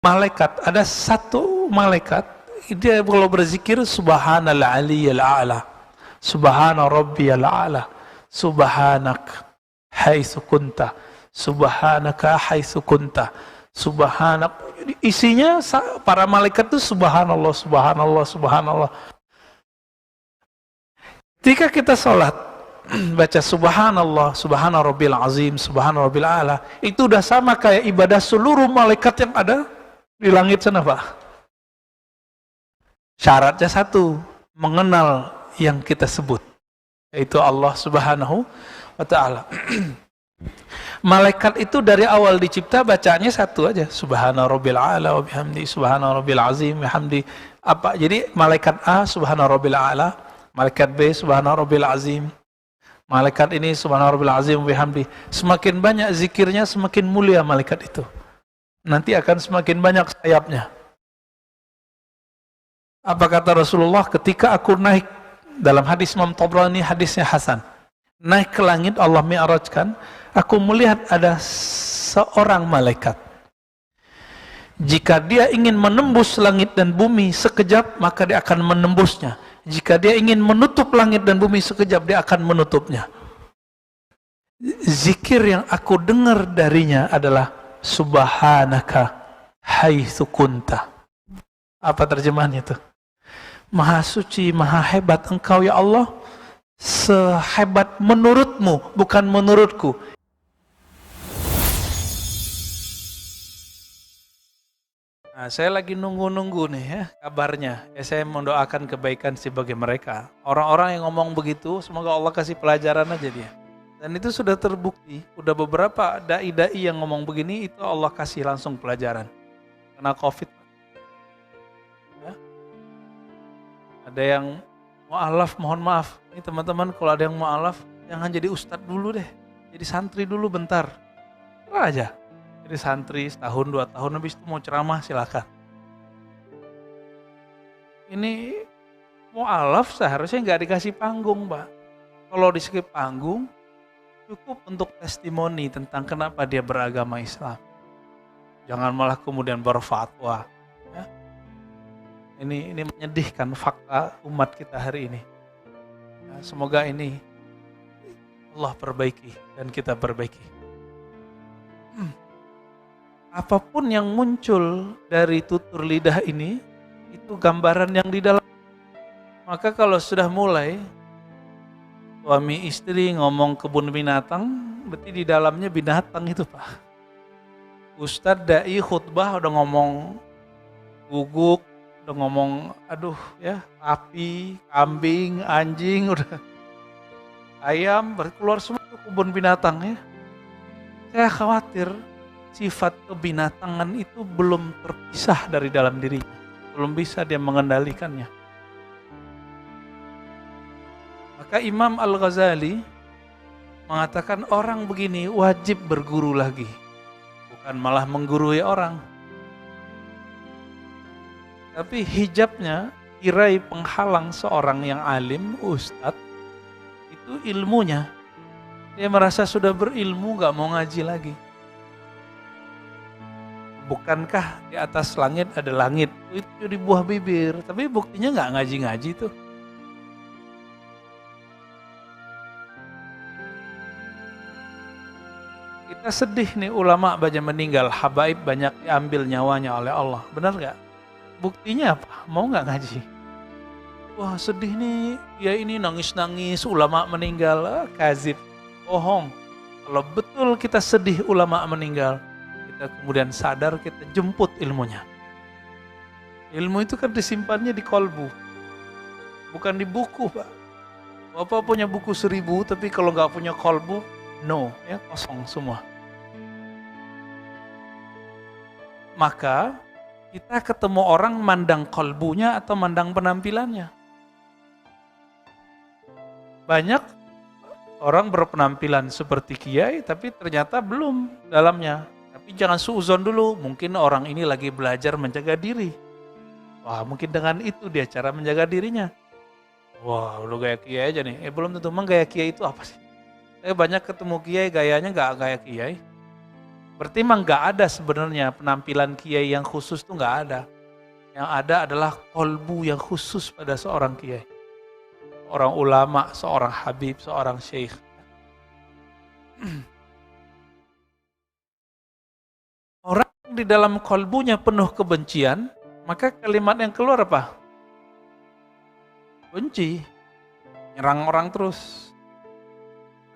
malaikat, ada satu malaikat, dia kalau berzikir subhanal aliyil a'la, subhana rabbiyal a'la, subhanak haitsu kunta, subhanaka haitsu kunta, subhanak. Isinya para malaikat itu subhanallah, subhanallah, subhanallah. Ketika kita sholat baca subhanallah, subhana rabbil azim, subhana rabbil a'la, itu udah sama kayak ibadah seluruh malaikat yang ada di langit sana, Pak. Syaratnya satu, mengenal yang kita sebut, yaitu Allah Subhanahu wa ta'ala. Malaikat itu dari awal dicipta bacaannya satu aja, subhana rabbil a'la wa bihamdi, subhana rabbil azim wa bihamdi. Apa? Jadi malaikat A subhana rabbil a'la, malaikat B subhana rabbil azim, malaikat ini subhana rabbil azim wa bihamdi. Semakin banyak zikirnya, semakin mulia malaikat itu. Nanti akan semakin banyak sayapnya. Apa kata Rasulullah ketika aku naik, dalam hadis Imam Tabrani, hadisnya hasan, naik ke langit, Allah mi'rajkan, aku melihat ada seorang malaikat. Jika dia ingin menembus langit dan bumi sekejap, maka dia akan menembusnya. Jika dia ingin menutup langit dan bumi sekejap, dia akan menutupnya. Zikir yang aku dengar darinya adalah subhanaka haitsu kunta. Apa terjemahannya itu? Maha suci, maha hebat engkau ya Allah, sehebat menurutmu, bukan menurutku. Nah, saya lagi nunggu-nunggu nih ya kabarnya. Saya mendoakan kebaikan sih bagi mereka. Orang-orang yang ngomong begitu, semoga Allah kasih pelajaran aja dia. Dan itu sudah terbukti. Udah beberapa dai-dai yang ngomong begini, itu Allah kasih langsung pelajaran. Kena COVID. Ya. Ada yang mu'alaf, mohon maaf. Ini teman-teman kalau ada yang mu'alaf, jangan jadi ustadz dulu deh. Jadi santri dulu bentar. Terus aja. Jadi santri setahun, 2 tahun, habis itu mau ceramah silakan. Ini mu'alaf seharusnya nggak dikasih panggung, Pak. Kalau dikasih panggung, cukup untuk testimoni tentang kenapa dia beragama Islam. Jangan malah kemudian berfatwa. Ya. Ini menyedihkan fakta umat kita hari ini. Ya, semoga ini Allah perbaiki dan kita perbaiki. Apapun yang muncul dari tutur lidah ini, itu gambaran yang di dalam. Maka kalau sudah mulai, suami istri ngomong kebun binatang, berarti di dalamnya binatang itu, Pak. Ustadz dai khutbah udah ngomong guguk, udah ngomong aduh ya, sapi, kambing, anjing, udah ayam, keluar semua ke kebun binatang ya. Saya khawatir sifat kebinatangan itu belum terpisah dari dalam dirinya, belum bisa dia mengendalikannya. Maka Imam Al-Ghazali mengatakan orang begini wajib berguru lagi, bukan malah menggurui orang. Tapi hijabnya, tirai penghalang seorang yang alim, ustadz, itu ilmunya. Dia merasa sudah berilmu, gak mau ngaji lagi. Bukankah di atas langit ada langit? Itu di buah bibir, tapi buktinya nggak ngaji-ngaji tuh. Kita sedih nih ulama banyak meninggal, habaib banyak diambil nyawanya oleh Allah. Benar nggak? Buktinya apa? Mau nggak ngaji? Wah sedih nih, ya ini nangis-nangis ulama meninggal. Kazib, bohong. Kalau betul kita sedih ulama meninggal, kita kemudian sadar, kita jemput ilmunya. Ilmu itu kan disimpannya di kolbu, bukan di buku, Pak. Bapak punya buku 1000, tapi kalau nggak punya kolbu, no, ya kosong semua. Maka kita ketemu orang mandang kolbunya atau mandang penampilannya. Banyak orang berpenampilan seperti kiai, tapi ternyata belum dalamnya. Tapi jangan suuzon dulu, mungkin orang ini lagi belajar menjaga diri. Wah, mungkin dengan itu dia cara menjaga dirinya. Wah, lu gaya kiai aja nih. Belum tentu, emang gaya kiai itu apa sih? Banyak ketemu kiai gayanya nggak gaya kiai. Berarti memang nggak ada sebenarnya penampilan kiai yang khusus tuh nggak ada. Yang ada adalah kolbu yang khusus pada seorang kiai. Seorang ulama, seorang habib, seorang syekh. Orang di dalam kolbunya penuh kebencian, maka kalimat yang keluar apa? Benci, nyerang orang terus.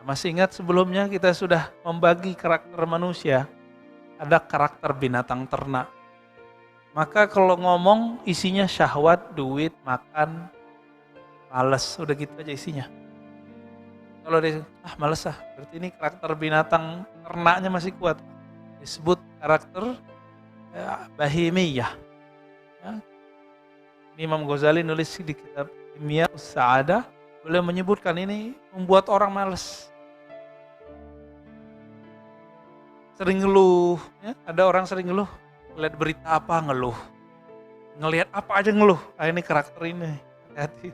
Masih ingat sebelumnya kita sudah membagi karakter manusia, ada karakter binatang ternak. Maka kalau ngomong isinya syahwat, duit, makan, males, udah gitu aja isinya. Kalau dia, males berarti ini karakter binatang ternaknya masih kuat. Disebut karakter bahimiyah. Ya. Imam Ghazali nulis di kitab Kimia Us-Sa'adah, beliau menyebutkan ini membuat orang males. Sering ngeluh, ya? Ada orang sering ngeluh, ngeliat berita apa ngeluh, ngelihat apa aja ngeluh. Ini karakter ini, hati-hati.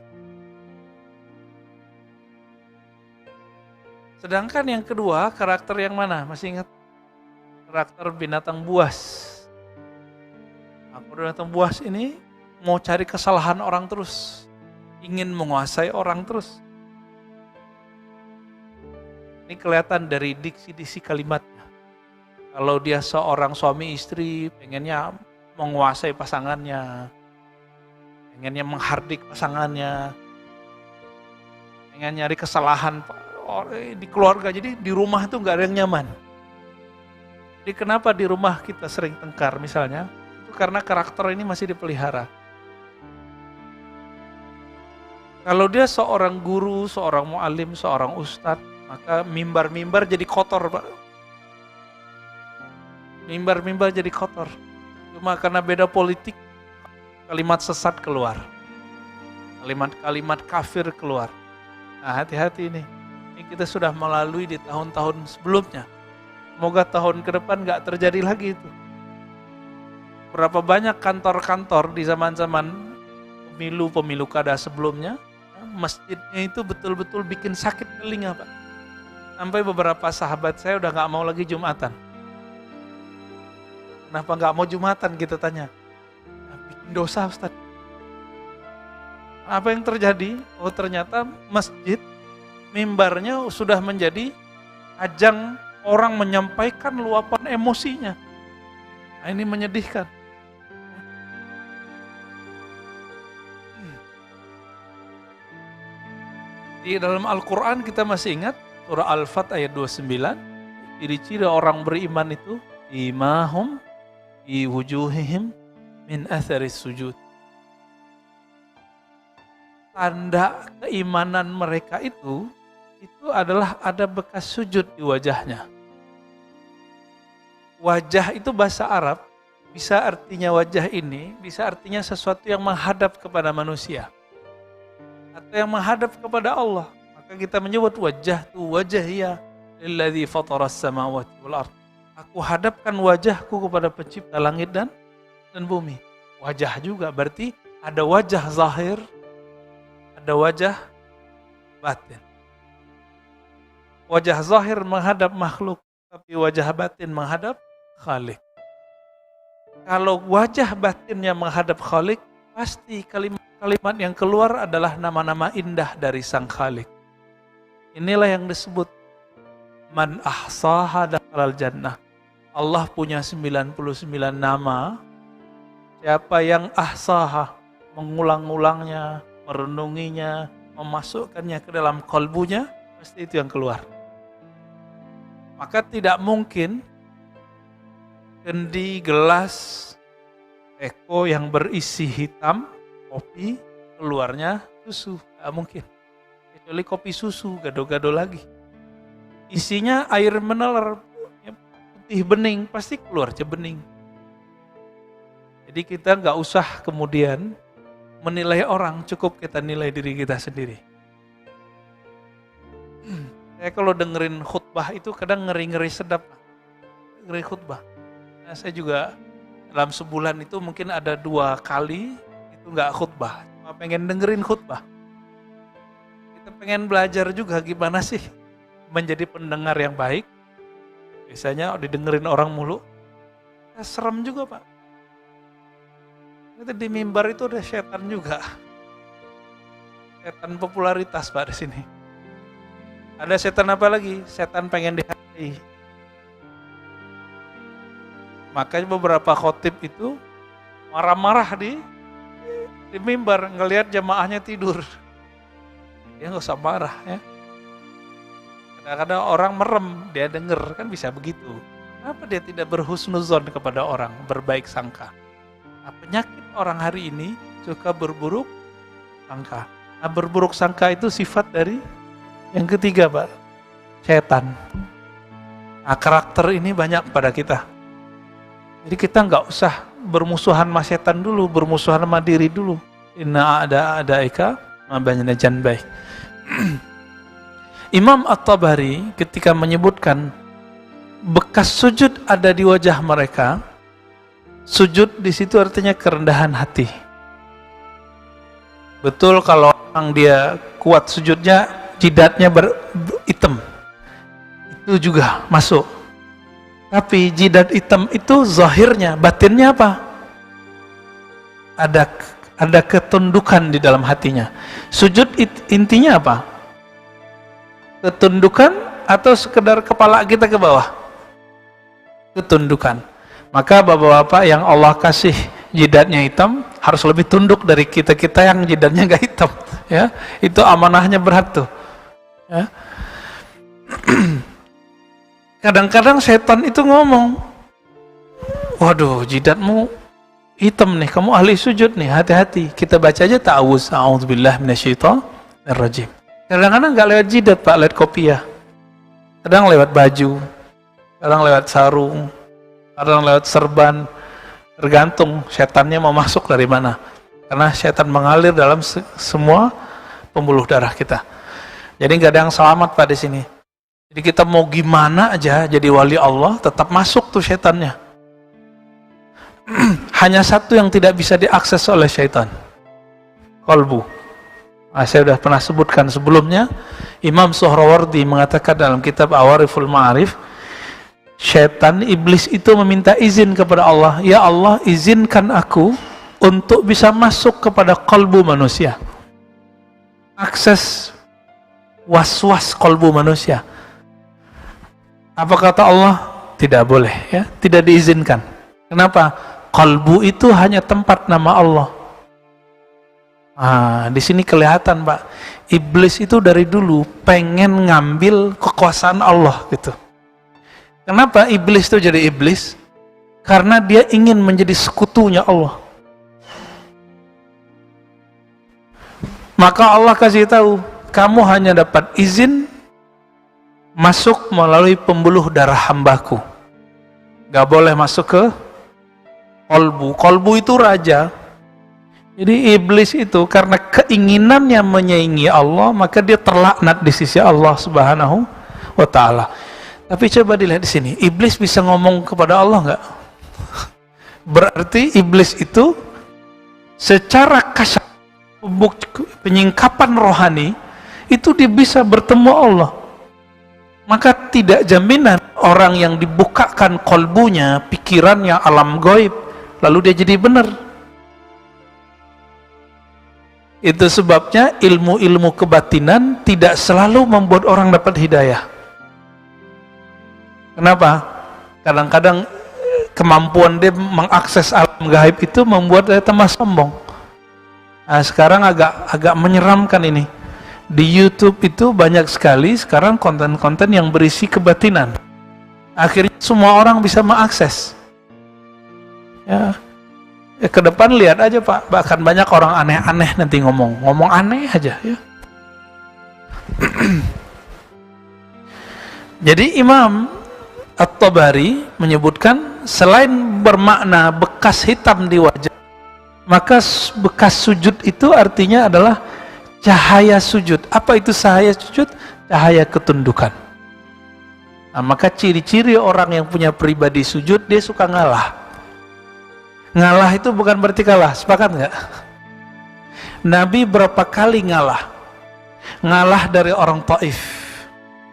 Sedangkan yang kedua, karakter yang mana? Masih ingat? Karakter binatang buas. Binatang buas ini mau cari kesalahan orang terus, ingin menguasai orang terus. Ini kelihatan dari diksi-diksi kalimatnya. Kalau dia seorang suami istri, pengennya menguasai pasangannya, pengennya menghardik pasangannya, pengen nyari kesalahan di keluarga, jadi di rumah itu nggak ada yang nyaman. Jadi kenapa di rumah kita sering tengkar misalnya, itu karena karakter ini masih dipelihara. Kalau dia seorang guru, seorang mu'alim, seorang ustadz, maka mimbar-mimbar jadi kotor, Pak. Mimbar-mimbar jadi kotor. Cuma karena beda politik, kalimat sesat keluar. Kalimat-kalimat kafir keluar. Nah, hati-hati ini. Ini kita sudah melalui di tahun-tahun sebelumnya. Semoga tahun ke depan gak terjadi lagi itu. Berapa banyak kantor-kantor di zaman-zaman pemilu kada sebelumnya, masjidnya itu betul-betul bikin sakit telinga, Pak. Sampai beberapa sahabat saya udah gak mau lagi Jumatan. Kenapa nggak mau Jumatan, kita tanya. Bikin dosa, Ustaz. Apa yang terjadi? Oh, ternyata masjid, mimbarnya sudah menjadi ajang orang menyampaikan luapan emosinya. Nah, ini menyedihkan. Di dalam Al-Quran kita masih ingat surah Al-Fat ayat 29, ciri-ciri orang beriman itu imahum fi wujuhihim min atharis sujud. Tanda keimanan mereka itu adalah ada bekas sujud di wajahnya. Wajah itu bahasa Arab, bisa artinya wajah ini, bisa artinya sesuatu yang menghadap kepada manusia. Atau yang menghadap kepada Allah. Maka kita menyebut wajah itu wajahiyah lilladzi fataras samawati wal ardh. Aku hadapkan wajahku kepada pencipta langit dan bumi. Wajah juga berarti ada wajah zahir, ada wajah batin. Wajah zahir menghadap makhluk, tapi wajah batin menghadap Khalik. Kalau wajah batinnya menghadap Khalik, pasti kalimat yang keluar adalah nama-nama indah dari Sang Khalik. Inilah yang disebut man ahsaha dakhalal jannah. Allah punya 99 nama. Siapa yang ahsaha, mengulang-ulangnya, merenunginya, memasukkannya ke dalam kalbunya, pasti itu yang keluar. Maka tidak mungkin kendi gelas teko yang berisi hitam, kopi, keluarnya susu. Tidak mungkin. Kecuali kopi susu, gado-gado lagi. Isinya air mineral, putih bening, pasti keluar bening. Jadi kita nggak usah kemudian menilai orang, cukup kita nilai diri kita sendiri. Saya kalau dengerin khutbah itu kadang ngeri-ngeri sedap. Ngeri khutbah. Nah, saya juga dalam sebulan itu mungkin ada 2 kali itu nggak khutbah. Cuma pengen dengerin khutbah. Kita pengen belajar juga gimana sih menjadi pendengar yang baik, Biasanya didengerin orang mulu, ya serem juga Pak. Itu di mimbar itu ada setan juga. Setan popularitas Pak di sini. Ada setan apa lagi? Setan pengen dihargai. Makanya beberapa khotib itu marah-marah di mimbar ngelihat jamaahnya tidur. Dia nggak usah marah ya. Kadang-kadang orang merem, dia denger, kan bisa begitu. Kenapa dia tidak berhusnuzon kepada orang, berbaik sangka? Nah, penyakit orang hari ini suka berburuk sangka. Nah, berburuk sangka itu sifat dari yang ketiga Pak, setan. Nah, karakter ini banyak pada kita. Jadi kita nggak usah bermusuhan sama setan dulu, bermusuhan sama diri dulu. Inna ada ika, mabanyana janbai. Imam At-Tabari ketika menyebutkan bekas sujud ada di wajah mereka, sujud di situ artinya kerendahan hati. Betul kalau orang dia kuat sujudnya, jidatnya hitam, itu juga masuk. Tapi jidat hitam itu zahirnya, batinnya apa? Ada ketundukan di dalam hatinya. Sujud intinya apa? Ketundukan atau sekedar kepala kita ke bawah? Ketundukan. Maka bapak-bapak yang Allah kasih jidatnya hitam harus lebih tunduk dari kita-kita yang jidatnya gak hitam. Ya, itu amanahnya berat tuh. Ya. Kadang-kadang setan itu ngomong, waduh jidatmu hitam nih, kamu ahli sujud nih, hati-hati. Kita baca aja ta'awuz, a'udzubillah minasyaitonirrajim. Kadang-kadang gak lewat jidat Pak, lewat kopiah. Kadang lewat baju, kadang lewat sarung, kadang lewat serban. Tergantung setannya mau masuk dari mana. Karena setan mengalir dalam semua pembuluh darah kita. Jadi gak ada yang selamat Pak di sini. Jadi kita mau gimana aja jadi wali Allah, tetap masuk tuh setannya. Hanya satu yang tidak bisa diakses oleh syaitan, qalbu. Nah, saya sudah pernah sebutkan sebelumnya, Imam Suhrawardi mengatakan dalam kitab Awariful Ma'arif, syaitan, iblis itu meminta izin kepada Allah, ya Allah izinkan aku untuk bisa masuk kepada qalbu manusia, akses was-was qalbu manusia. Apa kata Allah? Tidak boleh, ya, tidak diizinkan. Kenapa? Qalbu itu hanya tempat nama Allah. Nah, di sini kelihatan Pak, iblis itu dari dulu pengen ngambil kekuasaan Allah gitu. Kenapa iblis itu jadi iblis? Karena dia ingin menjadi sekutunya Allah. Maka Allah kasih tahu, kamu hanya dapat izin masuk melalui pembuluh darah hambaku. Gak boleh masuk ke kolbu. Kolbu itu raja. Jadi iblis itu karena keinginannya menyaingi Allah, maka dia terlaknat di sisi Allah Subhanahu wa Ta'ala. Tapi coba dilihat di sini, iblis bisa ngomong kepada Allah nggak? Berarti iblis itu secara kasar, penyingkapan rohani itu dia bisa bertemu Allah. Maka tidak jaminan orang yang dibukakan kolbunya, pikirannya, alam gaib, lalu dia jadi benar. Itu sebabnya ilmu-ilmu kebatinan tidak selalu membuat orang dapat hidayah. Kenapa? Kadang-kadang kemampuan dia mengakses alam gaib itu membuat dia tambah sombong. Nah, sekarang agak menyeramkan ini. Di YouTube itu banyak sekali sekarang konten-konten yang berisi kebatinan. Akhirnya semua orang bisa mengakses. Ya, ke depan lihat aja Pak, bahkan banyak orang aneh-aneh nanti ngomong aneh aja ya. Jadi Imam At-Tabari menyebutkan selain bermakna bekas hitam di wajah, maka bekas sujud itu artinya adalah cahaya sujud. Apa itu cahaya sujud? Cahaya ketundukan. Nah, maka ciri-ciri orang yang punya pribadi sujud, dia suka ngalah. Ngalah itu bukan berarti kalah, sepakat nggak? Nabi berapa kali ngalah? Ngalah dari orang Taif.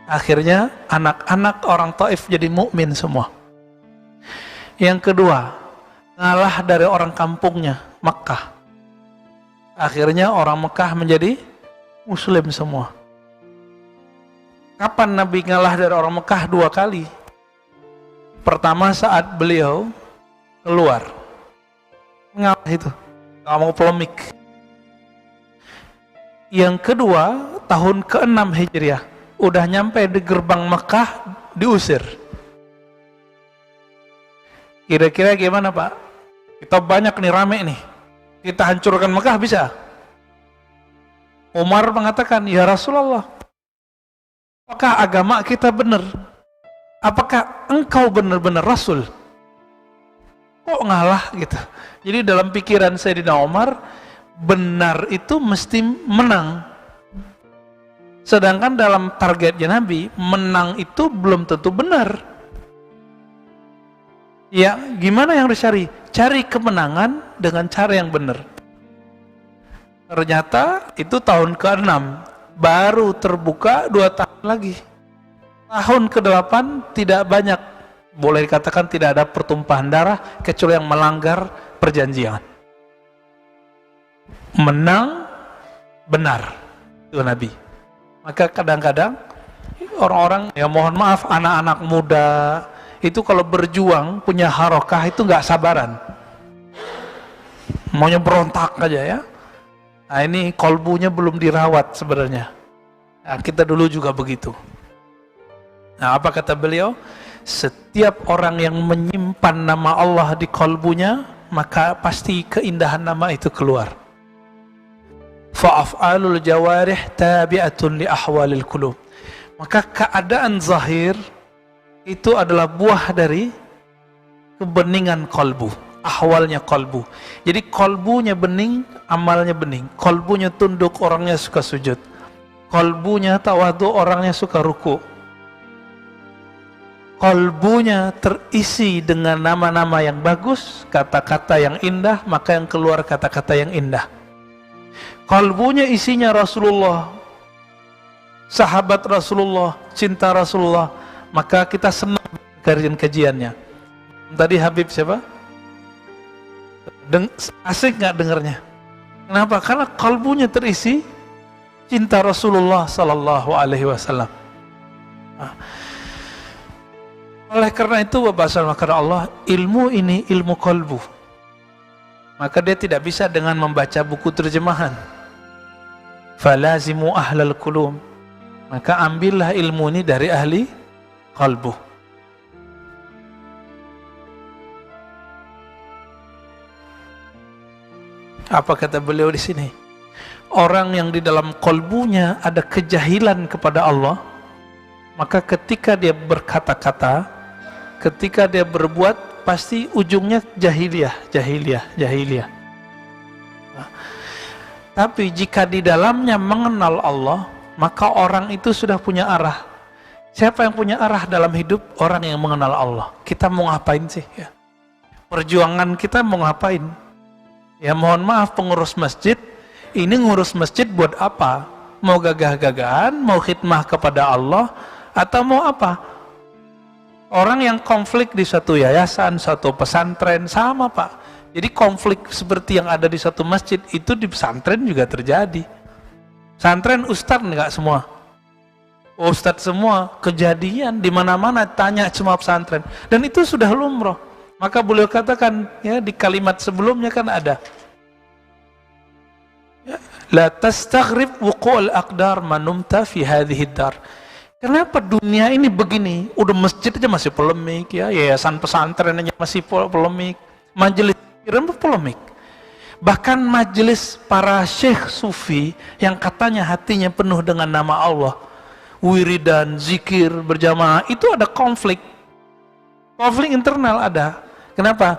Akhirnya anak-anak orang Taif jadi mukmin semua. Yang kedua, ngalah dari orang kampungnya, Mekah. Akhirnya orang Mekah menjadi Muslim semua. Kapan Nabi ngalah dari orang Mekah 2 kali? Pertama saat beliau keluar. Ngalah itu, nggak mau polemik. Yang kedua, tahun ke-6 Hijriah, udah nyampe di gerbang Mekah, diusir. Kira-kira gimana Pak? Kita banyak nih, rame nih, kita hancurkan Mekah bisa? Umar mengatakan, ya Rasulullah, apakah agama kita benar? Apakah engkau benar-benar Rasul? Kok ngalah gitu? Jadi dalam pikiran Sayyidina Umar, benar itu mesti menang. Sedangkan dalam targetnya Nabi, menang itu belum tentu benar. Ya, gimana yang dicari? Cari kemenangan dengan cara yang benar. Ternyata itu tahun ke-6, baru terbuka 2 tahun lagi. Tahun ke-8 tidak banyak, boleh dikatakan tidak ada pertumpahan darah kecuali yang melanggar perjanjian. Menang benar itu Nabi. Maka kadang-kadang orang-orang, ya mohon maaf, anak-anak muda itu kalau berjuang punya harokah itu nggak sabaran, maunya berontak aja ya. Nah ini kolbunya belum dirawat sebenarnya. Nah, kita dulu juga begitu. Nah apa kata beliau? Setiap orang yang menyimpan nama Allah di kolbunya, maka pasti keindahan nama itu keluar. Fa'af'alul jawarih tabi'atun li ahwalil qulub. Maka keadaan zahir itu adalah buah dari kebeningan kolbu, ahwalnya kolbu. Jadi kolbunya bening, amalnya bening. Kolbunya tunduk, orangnya suka sujud. Kolbunya tawadu, orangnya suka ruku. Kolbunya terisi dengan nama-nama yang bagus, kata-kata yang indah, maka yang keluar kata-kata yang indah. Kolbunya isinya Rasulullah, sahabat Rasulullah, cinta Rasulullah, maka kita senang kajian-kajiannya. Tadi Habib siapa? Asik nggak dengarnya? Kenapa? Karena kalbunya terisi cinta Rasulullah Sallallahu Alaihi Wasallam. Oleh karena itu, bahasa Allah, ilmu ini ilmu kalbu. Maka dia tidak bisa dengan membaca buku terjemahan. Falazimu ahlal qulub. Maka ambillah ilmu ini dari ahli qalbu. Apa kata beliau di sini? Orang yang di dalam qalbunya ada kejahilan kepada Allah, maka ketika dia berkata-kata, ketika dia berbuat, pasti ujungnya jahiliyah. Tapi jika di dalamnya mengenal Allah, maka orang itu sudah punya arah. Siapa yang punya arah dalam hidup? Orang yang mengenal Allah. Kita mau ngapain sih? Ya. Perjuangan kita mau ngapain? Ya mohon maaf pengurus masjid, ini ngurus masjid buat apa? Mau gagah-gagahan, mau khidmah kepada Allah, atau mau apa? Orang yang konflik di satu yayasan, satu pesantren, sama Pak. Jadi konflik seperti yang ada di satu masjid, itu di pesantren juga terjadi. Pesantren ustadz enggak semua. Ustadz semua, kejadian di mana-mana, tanya cuma pesantren, dan itu sudah lumrah. Maka beliau katakan ya di kalimat sebelumnya kan ada ya, la tastaghrib wuqu'ul aqdar manumta fi hadhihi dar. Kenapa dunia ini begini? Udah masjid aja masih polemik ya, yayasan pesantren aja masih polemik, majelis polemik. Bahkan majelis para syekh sufi yang katanya hatinya penuh dengan nama Allah, wiridan, zikir, berjamaah, itu ada konflik internal ada. Kenapa?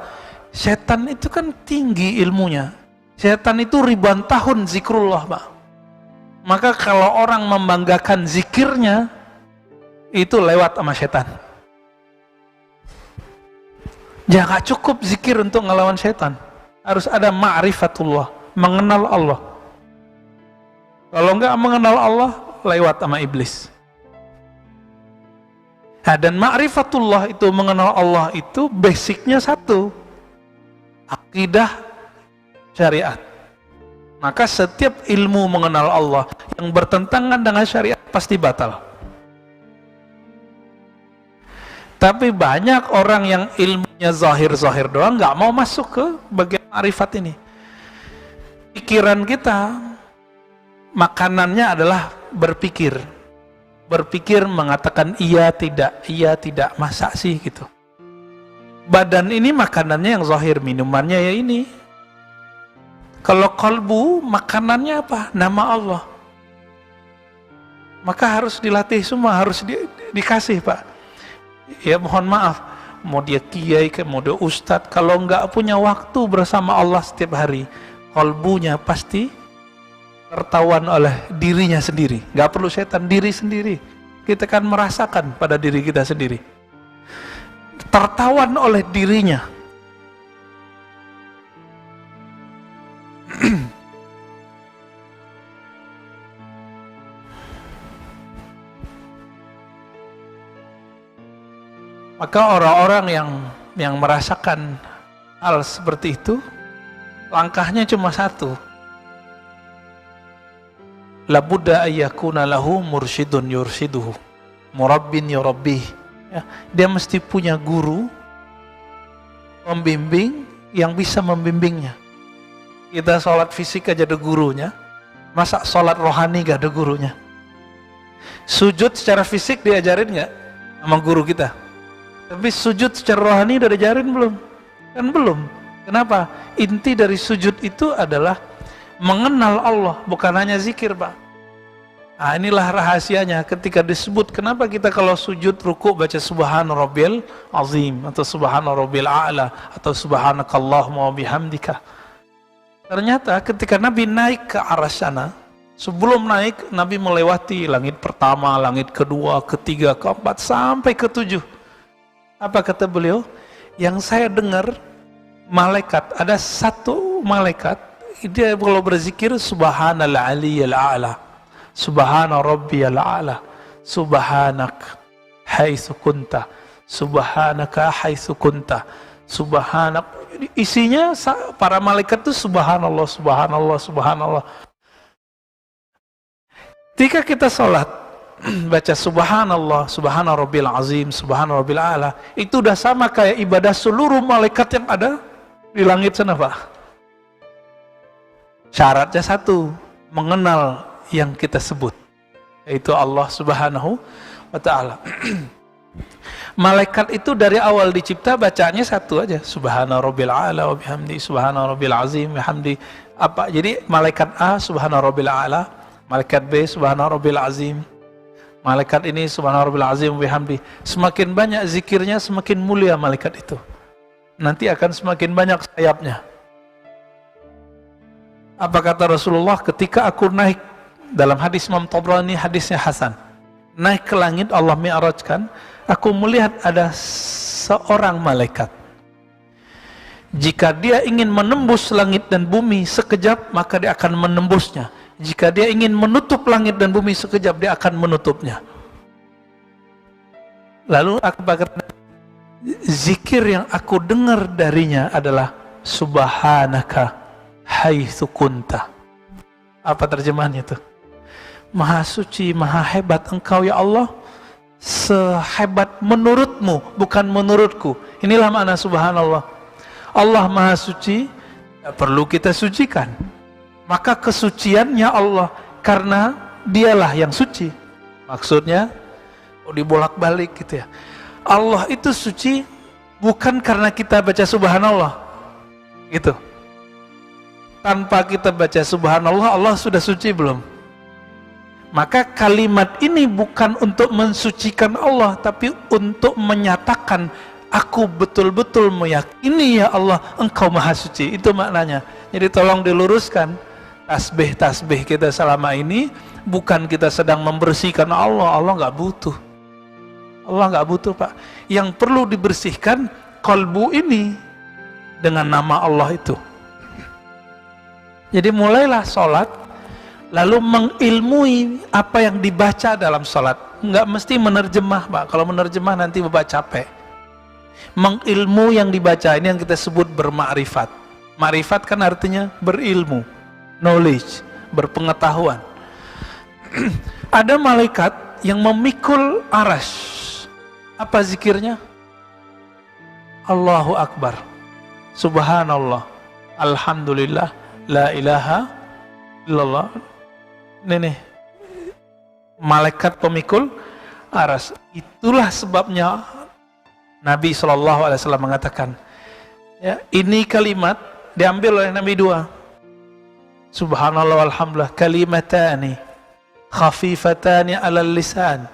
Setan itu kan tinggi ilmunya, setan itu ribuan tahun zikrullah Pak. Maka kalau orang membanggakan zikirnya, itu lewat sama setan. Jangan cukup zikir untuk ngelawan setan, harus ada ma'rifatullah, mengenal Allah. Kalau enggak mengenal Allah, lewat sama iblis. Nah, dan ma'rifatullah itu, mengenal Allah itu basicnya satu, akidah syariat. Maka setiap ilmu mengenal Allah yang bertentangan dengan syariat pasti batal. Tapi banyak orang yang ilmunya zahir-zahir doang, nggak mau masuk ke bagian ma'rifat ini. Pikiran kita, makanannya adalah berpikir. Berpikir mengatakan iya tidak, masa sih gitu. Badan ini makanannya yang zahir, minumannya ya ini. Kalau kalbu, makanannya apa? Nama Allah. Maka harus dilatih semua, harus dikasih Pak. Ya mohon maaf, mau dia kiai, mau dia ustadz, kalau nggak punya waktu bersama Allah setiap hari, kalbunya pasti tertawan oleh dirinya sendiri. Nggak perlu setan, diri sendiri. Kita kan merasakan pada diri kita sendiri. Tertawan oleh dirinya. Maka orang-orang yang merasakan hal seperti itu, langkahnya cuma satu. La budda ayyakuna lahu mursyidun yursyiduhu, murabbin yurabbih. Ya, dia mesti punya guru pembimbing yang bisa membimbingnya. Kita sholat fisik aja ada gurunya, masa sholat rohani gak ada gurunya? Sujud secara fisik diajarin gak sama guru kita? Tapi sujud secara rohani udah diajarin belum? Kan belum. Kenapa? Inti dari sujud itu adalah mengenal Allah, bukan hanya zikir Pak. Nah, inilah rahasianya ketika disebut kenapa kita kalau sujud ruku baca subhana rabbil azim atau subhana rabbil a'la atau subhanakallahumma wa bihamdika. Ternyata ketika Nabi naik ke arah sana, sebelum naik Nabi melewati langit pertama, langit kedua, ketiga, keempat sampai ketujuh. Apa kata beliau? Yang saya dengar malaikat, ada satu malaikat, dia kalau berzikir subhanal aliyal a'la, subhana rabbiyal a'la, subhanak haitsu kunta, subhanaka haitsu kunta, subhanak. Isinya para malaikat itu subhanallah, subhanallah, subhanallah. Ketika kita sholat baca subhanallah, subhana rabbil azim, subhana rabbil a'la, itu udah sama kayak ibadah seluruh malaikat yang ada di langit sana Pak. Syaratnya satu, mengenal yang kita sebut, yaitu Allah subhanahu wa ta'ala. Malaikat itu dari awal dicipta bacanya satu aja, subhana rabbil a'la wa bihamdi, subhana rabbil azim wa bihamdi. Apa? Jadi malaikat A subhana rabbil a'la, malaikat B subhana rabbil azim, malaikat ini subhanarabbil azim bihamdi. Semakin banyak zikirnya, semakin mulia malaikat itu. Nanti akan semakin banyak sayapnya. Apa kata Rasulullah ketika aku naik, dalam hadis Imam Tabrani, hadisnya Hasan, naik ke langit, Allah mi'rajkan, aku melihat ada seorang malaikat. Jika dia ingin menembus langit dan bumi sekejap, maka dia akan menembusnya. Jika dia ingin menutup langit dan bumi sekejap, dia akan menutupnya. Lalu aku berkata, zikir yang aku dengar darinya adalah subhanaka haitsu kunta. Apa terjemahannya itu? Maha suci, maha hebat engkau ya Allah, sehebat menurutmu, bukan menurutku. Inilah makna subhanallah. Allah maha suci, tidak perlu kita sucikan. Maka kesuciannya Allah karena dialah yang suci. Maksudnya dibolak-balik gitu ya. Allah itu suci bukan karena kita baca subhanallah gitu. Tanpa kita baca subhanallah, Allah sudah suci belum? Maka kalimat ini bukan untuk mensucikan Allah, tapi untuk menyatakan aku betul-betul meyakini ya Allah engkau maha suci. Itu maknanya. Jadi tolong diluruskan. Tasbih-tasbih kita selama ini bukan kita sedang membersihkan Allah. Allah nggak butuh. Allah nggak butuh Pak. Yang perlu dibersihkan kalbu ini dengan nama Allah itu. Jadi mulailah sholat, lalu mengilmui apa yang dibaca dalam sholat. nggak mesti menerjemah Pak. Kalau menerjemah nanti Bapak capek. Mengilmu yang dibaca ini yang kita sebut bermakrifat. Makrifat kan artinya berilmu, knowledge, berpengetahuan. Ada malaikat yang memikul arasy. Apa zikirnya? Allahu Akbar, Subhanallah, Alhamdulillah, La ilaha illallah. Ini malaikat pemikul arasy. Itulah sebabnya Nabi SAW mengatakan, ya, ini kalimat diambil oleh Nabi dua. Subhanallah walhamdulillah kalimatani khafifatani alal lisan.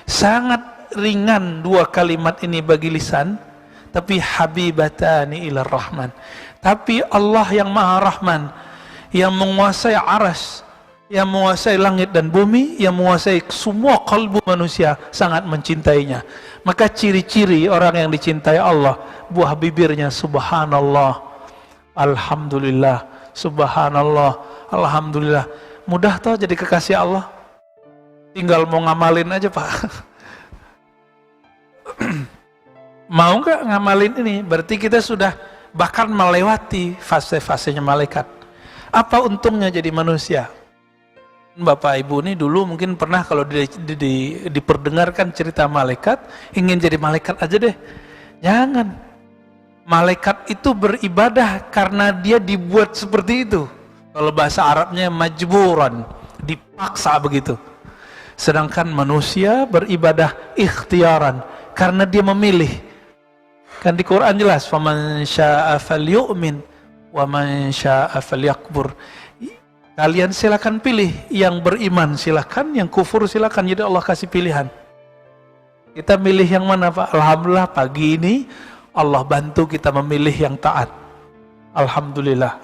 Sangat ringan dua kalimat ini bagi lisan, tapi habibatani ilar rahman. Tapi Allah yang maha rahman, yang menguasai aras, yang menguasai langit dan bumi, yang menguasai semua kalbu manusia, sangat mencintainya. Maka ciri-ciri orang yang dicintai Allah, buah bibirnya subhanallah, alhamdulillah, subhanallah, alhamdulillah. Mudah toh jadi kekasih Allah. Tinggal mau ngamalin aja Pak. Mau nggak ngamalin ini? Berarti kita sudah bahkan melewati fase-fasenya malaikat. Apa untungnya jadi manusia? Bapak Ibu ini dulu mungkin pernah kalau diperdengarkan cerita malaikat, ingin jadi malaikat aja deh. Jangan. Malaikat itu beribadah karena dia dibuat seperti itu. Kalau bahasa Arabnya majburan, dipaksa begitu. Sedangkan manusia beribadah ikhtiaran karena dia memilih. Kan di Quran jelas, faman syaa'a falyu'min wa man syaa'a falyakfur. Kalian silakan pilih, yang beriman silakan, yang kufur silakan. Jadi Allah kasih pilihan. Kita milih yang mana Pak? Alhamdulillah pagi ini Allah bantu kita memilih yang taat. Alhamdulillah.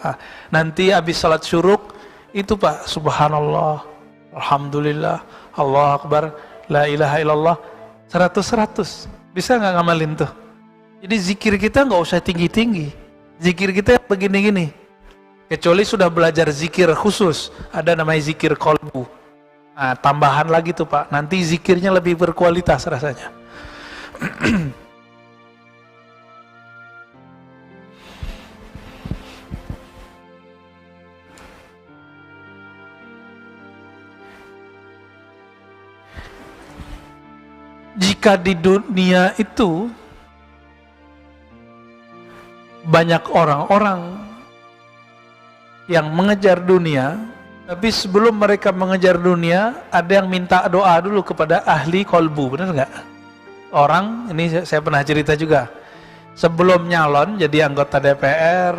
Nanti habis salat syuruk itu Pak, subhanallah, alhamdulillah, Allah Akbar, la ilaha illallah, 100. Bisa nggak ngamalin tuh? Jadi zikir kita nggak usah tinggi-tinggi. Zikir kita begini-gini. Kecuali sudah belajar zikir khusus, ada namanya zikir kolbu. Nah, tambahan lagi tuh Pak, nanti zikirnya lebih berkualitas rasanya. Jika di dunia itu banyak orang-orang yang mengejar dunia, tapi sebelum mereka mengejar dunia, ada yang minta doa dulu kepada ahli kolbu, benar nggak? Orang, ini saya pernah cerita juga, sebelum nyalon jadi anggota DPR,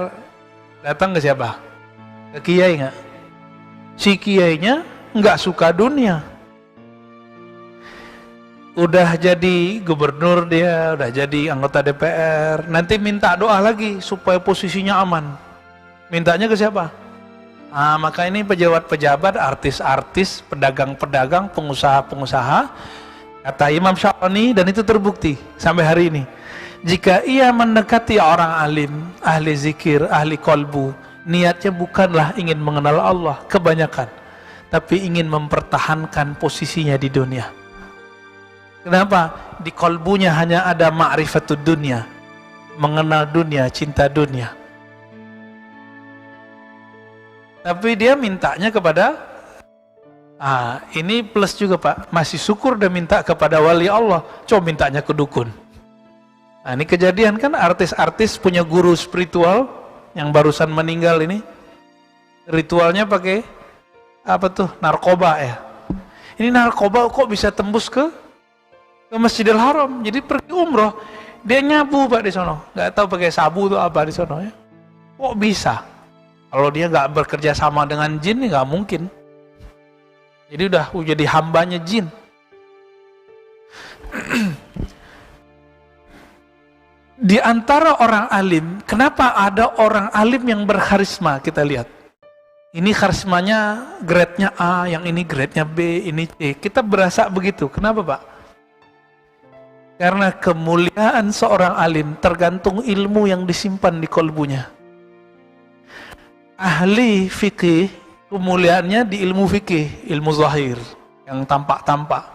datang ke siapa? Ke kiai nggak? Si kiainya nggak suka dunia. Udah jadi gubernur dia, udah jadi anggota DPR, nanti minta doa lagi supaya posisinya aman. Mintanya ke siapa? Nah, maka ini pejabat-pejabat, artis-artis, pedagang-pedagang, pengusaha-pengusaha, kata Imam Sya'rani, dan itu terbukti sampai hari ini. Jika ia mendekati orang alim, ahli zikir, ahli kolbu, niatnya bukanlah ingin mengenal Allah kebanyakan, tapi ingin mempertahankan posisinya di dunia. Kenapa? Di kolbunya hanya ada ma'rifatud dunia, mengenal dunia, cinta dunia. Tapi dia mintanya kepada, ini plus juga Pak, masih syukur dia minta kepada wali Allah, coba mintanya ke dukun. Nah, ini kejadian kan, artis-artis punya guru spiritual yang barusan meninggal ini, ritualnya pakai apa tuh, narkoba ya. Ini narkoba kok bisa tembus ke Masjidil Haram, jadi pergi umroh, dia nyabu Pak di sono, nggak tahu pakai sabu tuh apa di sono ya. Kok bisa? Kalau dia nggak bekerja sama dengan jin, nggak mungkin. Jadi udah jadi hambanya jin. Di antara orang alim, kenapa ada orang alim yang berkarisma? Kita lihat. Ini karismanya grade-nya A, yang ini grade-nya B, ini C. Kita berasa begitu. Kenapa Pak? Karena kemuliaan seorang alim tergantung ilmu yang disimpan di kolbunya. Ahli fikih, kemuliaannya di ilmu fikih, ilmu zahir, yang tampak-tampak.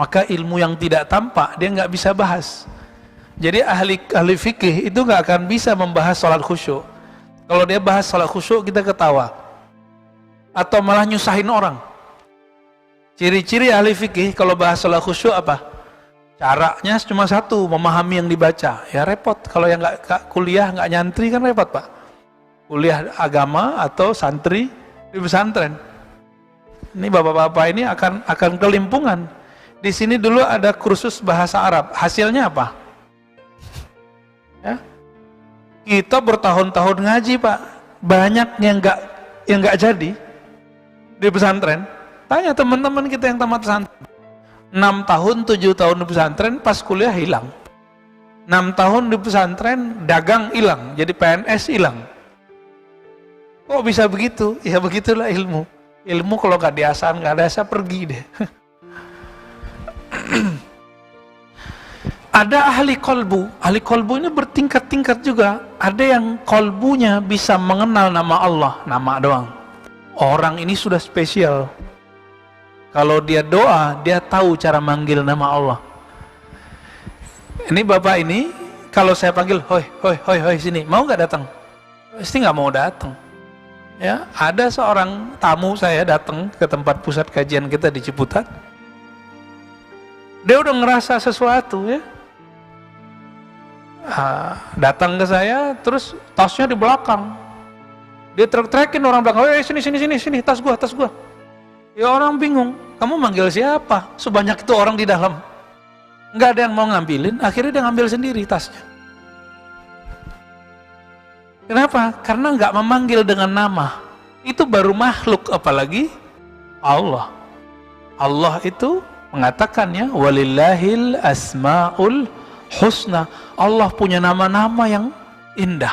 maka ilmu yang tidak tampak dia nggak bisa bahas. Jadi ahli fikih itu nggak akan bisa membahas sholat khusyuk. Kalau dia bahas sholat khusyuk kita ketawa, atau malah nyusahin orang. Ciri-ciri ahli fikih kalau bahas sholat khusyuk apa? Caranya cuma satu, memahami yang dibaca. Ya repot, kalau yang nggak kuliah, nggak nyantri kan repot Pak. Kuliah agama atau santri di pesantren. Ini bapak-bapak ini akan kelimpungan. Di sini dulu ada kursus bahasa Arab. Hasilnya apa? Ya. Kita bertahun-tahun ngaji Pak. Banyak yang nggak jadi di pesantren. Tanya teman-teman kita yang tamat pesantren. 6 tahun, 7 tahun di pesantren, pas kuliah hilang. 6 tahun di pesantren, dagang hilang, jadi PNS hilang. Kok bisa begitu? Ya begitulah ilmu. Ilmu kalau nggak diasah, nggak ada asa, pergi deh. Ada ahli kolbu. Ahli kolbu ini bertingkat-tingkat juga. Ada yang kolbunya bisa mengenal nama Allah, nama doang. Orang ini sudah spesial. Kalau dia doa, dia tahu cara manggil nama Allah. Ini bapak ini, kalau saya panggil, hoi, hoi, hoi, hoi, sini, mau nggak datang? Pasti nggak mau datang. Ya, ada seorang tamu saya datang ke tempat pusat kajian kita di Ciputat. Dia udah ngerasa sesuatu ya. Datang ke saya, terus tasnya di belakang. Dia trek-trekin orang belakang, sini, tas gua. Ya orang bingung, kamu manggil siapa? Sebanyak itu orang di dalam. Nggak ada yang mau ngambilin, akhirnya dia ngambil sendiri tasnya. Kenapa? Karena nggak memanggil dengan nama. Itu baru makhluk, apalagi Allah. Allah itu mengatakannya, walillahil asmaul husna. Allah punya nama-nama yang indah.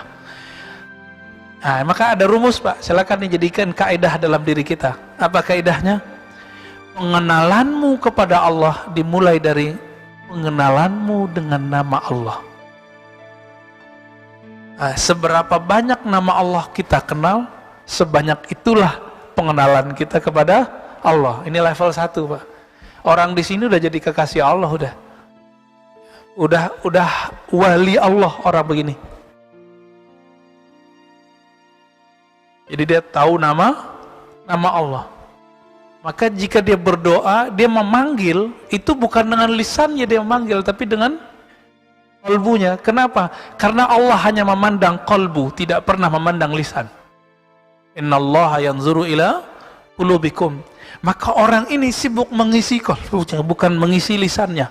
Nah, maka ada rumus Pak, silakan dijadikan kaidah dalam diri kita. Apa kaidahnya? Pengenalanmu kepada Allah dimulai dari pengenalanmu dengan nama Allah. Nah, seberapa banyak nama Allah kita kenal, sebanyak itulah pengenalan kita kepada Allah. Ini level 1 Pak. Orang di sini udah jadi kekasih Allah, udah wali Allah orang begini. Jadi dia tahu nama Allah. Maka jika dia berdoa, dia memanggil, itu bukan dengan lisannya dia memanggil, tapi dengan kalbunya. Kenapa? Karena Allah hanya memandang kalbu, tidak pernah memandang lisan. Innallaha yanzuru ila qulubikum. Maka orang ini sibuk mengisi kalbunya, bukan mengisi lisannya.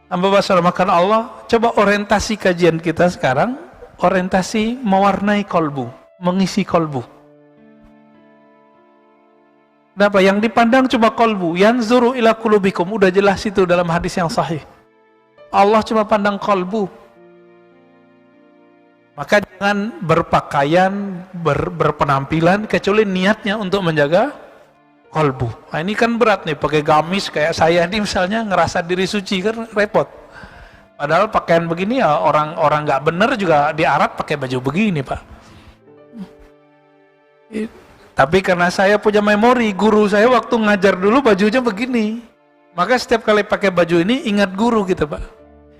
Hamba basar makan Allah, coba orientasi kajian kita sekarang, orientasi mewarnai kalbu, mengisi kalbu. Kenapa? Yang dipandang cuma kalbu. Yanzuru ila qulubikum, udah jelas itu dalam hadis yang sahih. Allah cuma pandang kalbu. Maka jangan berpakaian, berpenampilan kecuali niatnya untuk menjaga kalbu. Nah, ini kan berat nih, pakai gamis kayak saya ini misalnya, ngerasa diri suci kan repot. Padahal pakaian begini ya orang nggak bener juga diarat pakai baju begini Pak. Tapi karena saya punya memori, guru saya waktu ngajar dulu bajunya begini. Maka setiap kali pakai baju ini ingat guru gitu Pak.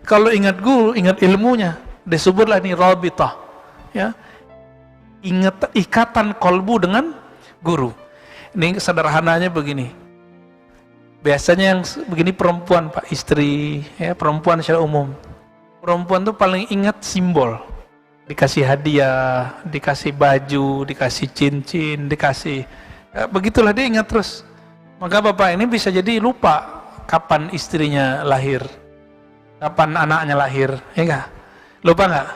Kalau ingat guru, ingat ilmunya. Disebutlah ini rabitah. Ya. Ingat ikatan kolbu dengan guru. Ini sederhananya begini. Biasanya yang begini perempuan Pak, istri, ya, perempuan secara umum. Perempuan tuh paling ingat simbol. Dikasih hadiah, dikasih baju, dikasih cincin, dikasih, ya, begitulah dia ingat terus. Maka bapak ini bisa jadi lupa kapan istrinya lahir, kapan anaknya lahir, ya enggak? Lupa nggak?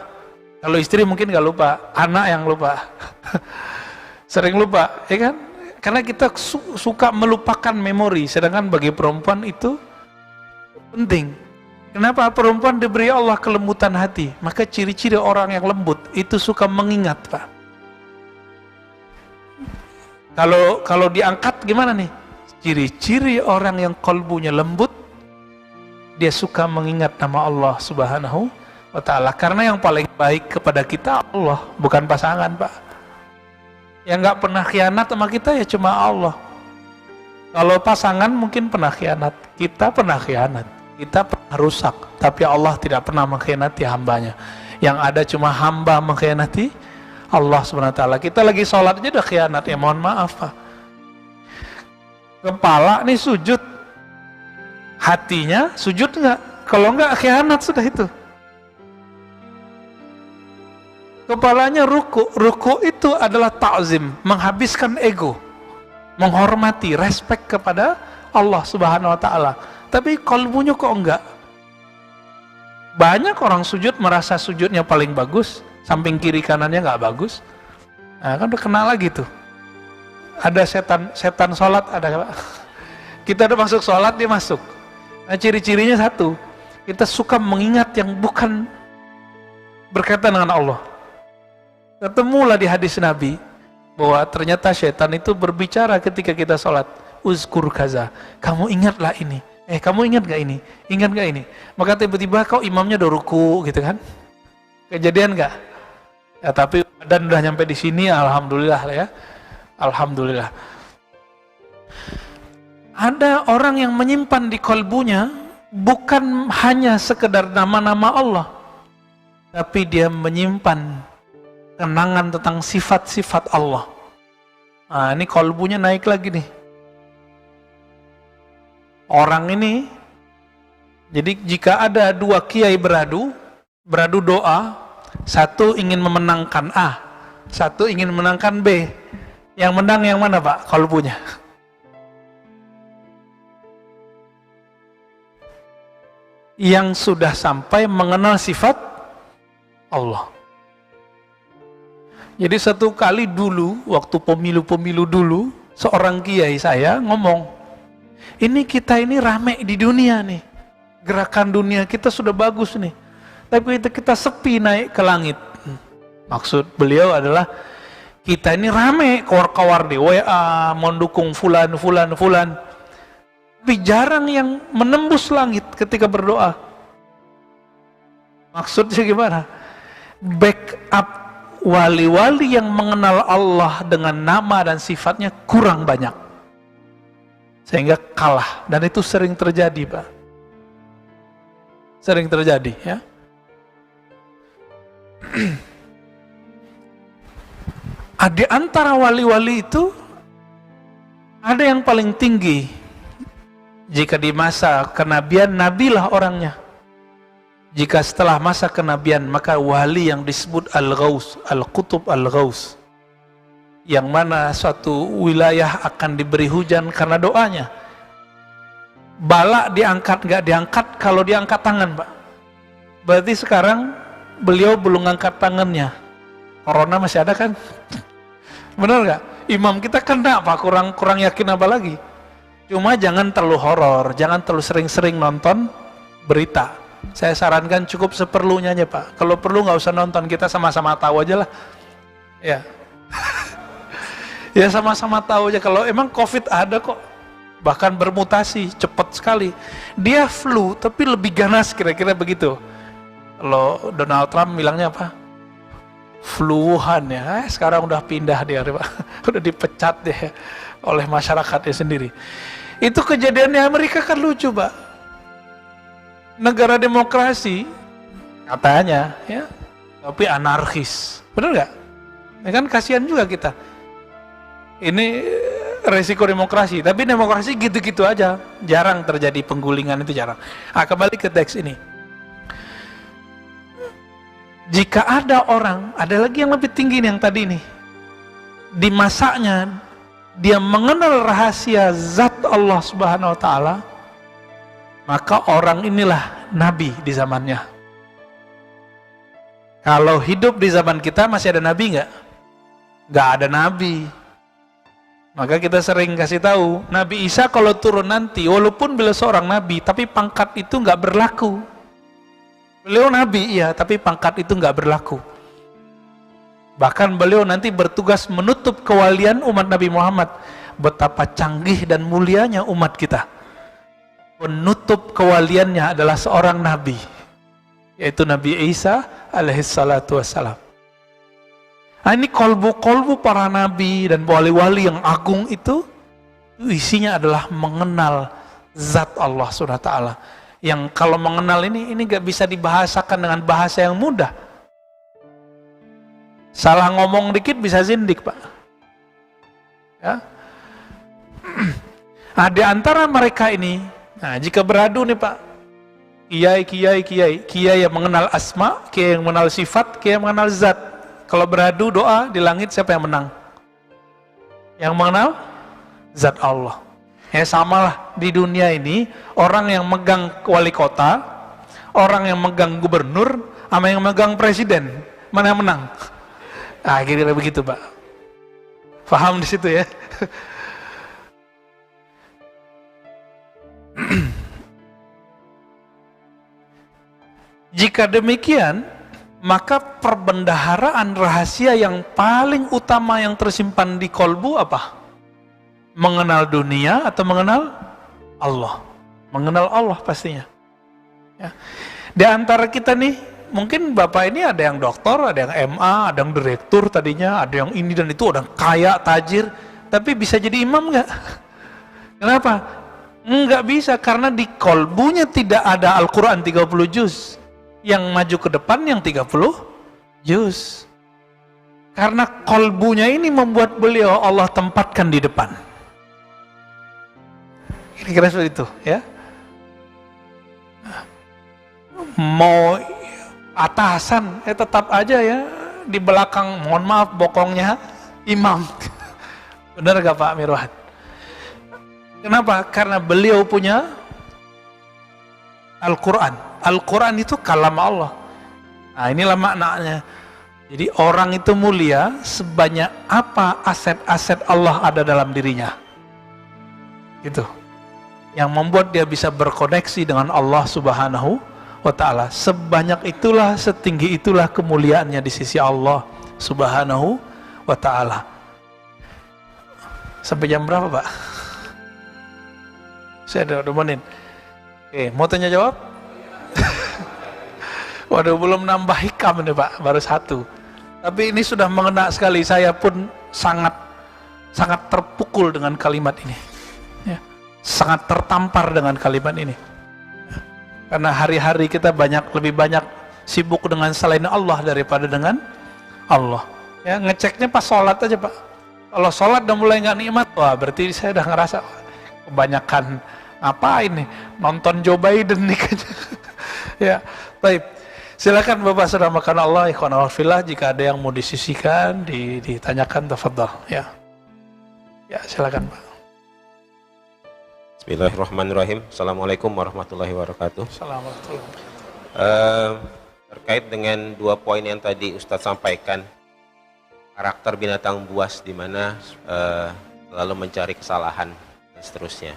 Kalau istri mungkin nggak lupa, anak yang lupa. Sering lupa, ya kan? Karena kita suka melupakan memori, sedangkan bagi perempuan itu penting. Kenapa? Perempuan diberi Allah kelembutan hati, maka ciri-ciri orang yang lembut itu suka mengingat Pak. Kalau diangkat gimana nih? Ciri-ciri orang yang kalbunya lembut, dia suka mengingat nama Allah Subhanahu wa ta'ala. Karena yang paling baik kepada kita Allah, bukan pasangan Pak. Yang nggak pernah khianat sama kita ya cuma Allah. Kalau pasangan mungkin pernah khianat, kita pernah khianat, kita pernah rusak, tapi Allah tidak pernah mengkhianati hambanya. Yang ada cuma hamba mengkhianati Allah SWT. Kita lagi sholat aja udah khianat, ya mohon maaf Pak. Kepala nih sujud, hatinya sujud nggak? Kalau nggak khianat sudah itu. Kepalanya ruku, ruku itu adalah ta'zim, menghabiskan ego, menghormati, respect kepada Allah Subhanahu Wa Taala. Tapi kalbunya kok enggak? Banyak orang sujud merasa sujudnya paling bagus, samping kiri kanannya nggak bagus. Nah, kan udah kenal lagi tuh. Ada setan sholat, ada. Kita udah masuk sholat, dia masuk. Nah, ciri-cirinya satu, kita suka mengingat yang bukan berkaitan dengan Allah. Ketemulah di hadis Nabi bahwa ternyata setan itu berbicara ketika kita sholat. Uzkur kaza, kamu ingatlah ini. Kamu ingat gak ini? Ingat gak ini? Maka tiba-tiba kau imamnya udah ruku gitu kan? Kejadian gak? Ya, tapi dan udah nyampe di sini, alhamdulillah lah ya. Alhamdulillah. Ada orang yang menyimpan di kalbunya bukan hanya sekedar nama-nama Allah, tapi dia menyimpan kenangan tentang sifat-sifat Allah. Nah, ini kalbunya naik lagi nih. Orang ini, jadi jika ada dua kiai beradu doa, satu ingin memenangkan A, satu ingin memenangkan B. Yang menang yang mana Pak? Kalbunya. Yang sudah sampai mengenal sifat Allah. Jadi satu kali dulu, waktu pemilu-pemilu dulu, seorang kiai saya ngomong, ini kita ini rame di dunia nih, gerakan dunia kita sudah bagus nih, tapi kita sepi naik ke langit. Maksud beliau adalah, kita ini rame, kawar-kawar di WA, mendukung fulan, tapi jarang yang menembus langit ketika berdoa. Maksudnya gimana? Backup wali-wali yang mengenal Allah dengan nama dan sifatnya kurang banyak, sehingga kalah. Dan itu sering terjadi Pak, sering terjadi ya. Di antara wali-wali itu ada yang paling tinggi. Jika di masa kenabian, nabilah orangnya. Jika setelah masa kenabian, maka wali yang disebut Al-Ghaus, Al-Qutub Al-Ghaus, yang mana suatu wilayah akan diberi hujan karena doanya. Bala diangkat nggak diangkat, kalau diangkat tangan Pak. Berarti sekarang beliau belum angkat tangannya. Corona masih ada kan? Benar nggak? Imam kita kena Pak, kurang yakin apa lagi? Cuma jangan terlalu horor, jangan terlalu sering-sering nonton berita. Saya sarankan cukup seperlunya aja Pak. Kalau perlu nggak usah nonton, kita sama-sama tahu aja lah. Ya, ya sama-sama tahu aja. Kalau emang COVID ada kok, bahkan bermutasi cepat sekali. Dia flu tapi lebih ganas, kira-kira begitu. Kalau Donald Trump bilangnya apa? Flu Wuhan ya. Sekarang udah pindah dia Pak. Udah dipecat dia oleh masyarakatnya sendiri. Itu kejadian di Amerika kan lucu Pak. Negara demokrasi katanya ya, tapi anarkis, benar nggak? Ya kan kasihan juga kita. Ini resiko demokrasi, tapi demokrasi gitu-gitu aja, jarang terjadi penggulingan, itu jarang. Kembali ke teks ini. Jika ada orang, ada lagi yang lebih tinggi nih yang tadi nih, di masanya dia mengenal rahasia zat Allah Subhanahu Wa Taala, maka orang inilah nabi di zamannya. Kalau hidup di zaman kita masih ada nabi nggak? Nggak ada nabi. Maka kita sering kasih tahu, Nabi Isa kalau turun nanti, walaupun beliau seorang nabi, tapi pangkat itu nggak berlaku. Beliau nabi, iya, tapi pangkat itu nggak berlaku. Bahkan beliau nanti bertugas menutup kewalian umat Nabi Muhammad. Betapa canggih dan mulianya umat kita. Penutup kewaliannya adalah seorang nabi, yaitu Nabi Isa alaihissalatu wassalam. Nah, ini kolbu-kolbu para nabi dan wali-wali yang agung itu itu isinya adalah mengenal zat Allah Subhanahu wa taala. Yang kalau mengenal ini gak bisa dibahasakan dengan bahasa yang mudah. Salah ngomong dikit bisa zindik, Pak. Ya. Nah, di antara mereka ini, nah jika beradu nih Pak, kiai yang mengenal asma, kiai yang mengenal sifat, kiai yang mengenal zat. Kalau beradu doa di langit siapa yang menang? Yang mengenal zat Allah. Ya samalah di dunia ini, orang yang megang wali kota, orang yang megang gubernur, sama yang megang presiden, mana yang menang? Nah, kira-kira begitu Pak. Paham di situ ya? Jika demikian, maka perbendaharaan rahasia yang paling utama yang tersimpan di kolbu apa? Mengenal dunia atau mengenal Allah? Mengenal Allah pastinya. Ya. Di antara kita nih, mungkin Bapak ini ada yang doktor, ada yang MA, ada yang direktur tadinya, ada yang ini dan itu, ada yang kaya, tajir, tapi bisa jadi imam nggak? Kenapa? Nggak bisa, karena di kolbunya tidak ada Al-Quran 30 juz. Yang maju ke depan yang 30 juz. Karena kolbunya ini membuat beliau Allah tempatkan di depan. Kira-kira seperti itu ya. Mau atasan tetap aja ya di belakang, mohon maaf bokongnya imam. Benar gak Pak Mirwan? Kenapa? Karena beliau punya Al-Quran. Al-Quran itu kalam Allah. Nah inilah maknanya. Jadi orang itu mulia sebanyak apa aset-aset Allah ada dalam dirinya. Gitu. Yang membuat dia bisa berkoneksi dengan Allah Subhanahu wa ta'ala. Sebanyak itulah, setinggi itulah kemuliaannya di sisi Allah Subhanahu wa ta'ala. Sampai jam berapa Pak? Saya udah menit. Oke, mau tanya jawab? Waduh, belum nambah hikam nih Pak, baru satu. Tapi ini sudah mengena sekali, saya pun sangat terpukul dengan kalimat ini. Ya, sangat tertampar dengan kalimat ini. Karena hari-hari kita lebih banyak sibuk dengan selain Allah daripada dengan Allah. Ya, ngeceknya pas sholat aja Pak. Kalau sholat udah mulai nggak nikmat, wah berarti saya udah ngerasa kebanyakan apa ini nonton Joe Biden nih kan. Ya, baik. Silakan Bapak sudah makan Allah, ikhwan fillah, jika ada yang mau disisihkan, ditanyakan, tafadhol. Ya, ya silakan Pak. Bismillahirrahmanirrahim. Assalamualaikum warahmatullahi wabarakatuh. Assalamualaikum. Terkait dengan dua poin yang tadi Ustadz sampaikan, karakter binatang buas di mana selalu mencari kesalahan dan seterusnya.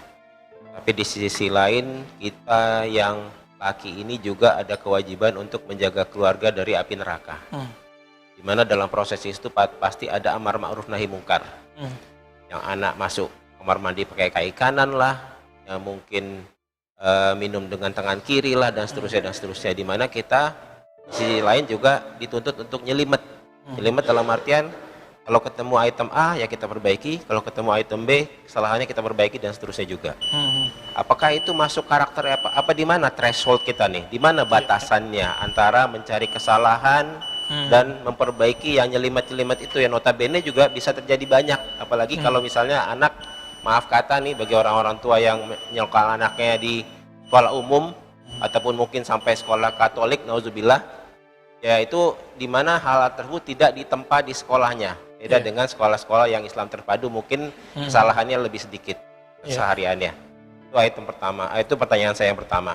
Tapi di sisi lain kita yang laki ini juga ada kewajiban untuk menjaga keluarga dari api neraka. Di mana dalam proses itu pasti ada amar ma'ruf nahi mungkar. Yang anak masuk kamar mandi pakai kaki kanan lah, yang mungkin minum dengan tangan kiri lah dan seterusnya. Di mana kita di sisi lain juga dituntut untuk nyelimet. Nyelimet dalam artian kalau ketemu item A ya kita perbaiki, kalau ketemu item B kesalahannya kita perbaiki dan seterusnya juga. Apakah itu masuk karakter apa di mana threshold kita nih? Di mana batasannya antara mencari kesalahan dan memperbaiki yang nyelimet-nyelimet itu yang notabene juga bisa terjadi banyak. Apalagi kalau misalnya anak, maaf kata nih bagi orang-orang tua yang menyelokal anaknya di sekolah umum ataupun mungkin sampai sekolah Katolik, nauzubillah, ya itu di mana hal tersebut tidak ditempa di sekolahnya. Beda dengan sekolah-sekolah yang Islam terpadu mungkin kesalahannya lebih sedikit sehariannya. Itu item pertama, itu pertanyaan saya yang pertama.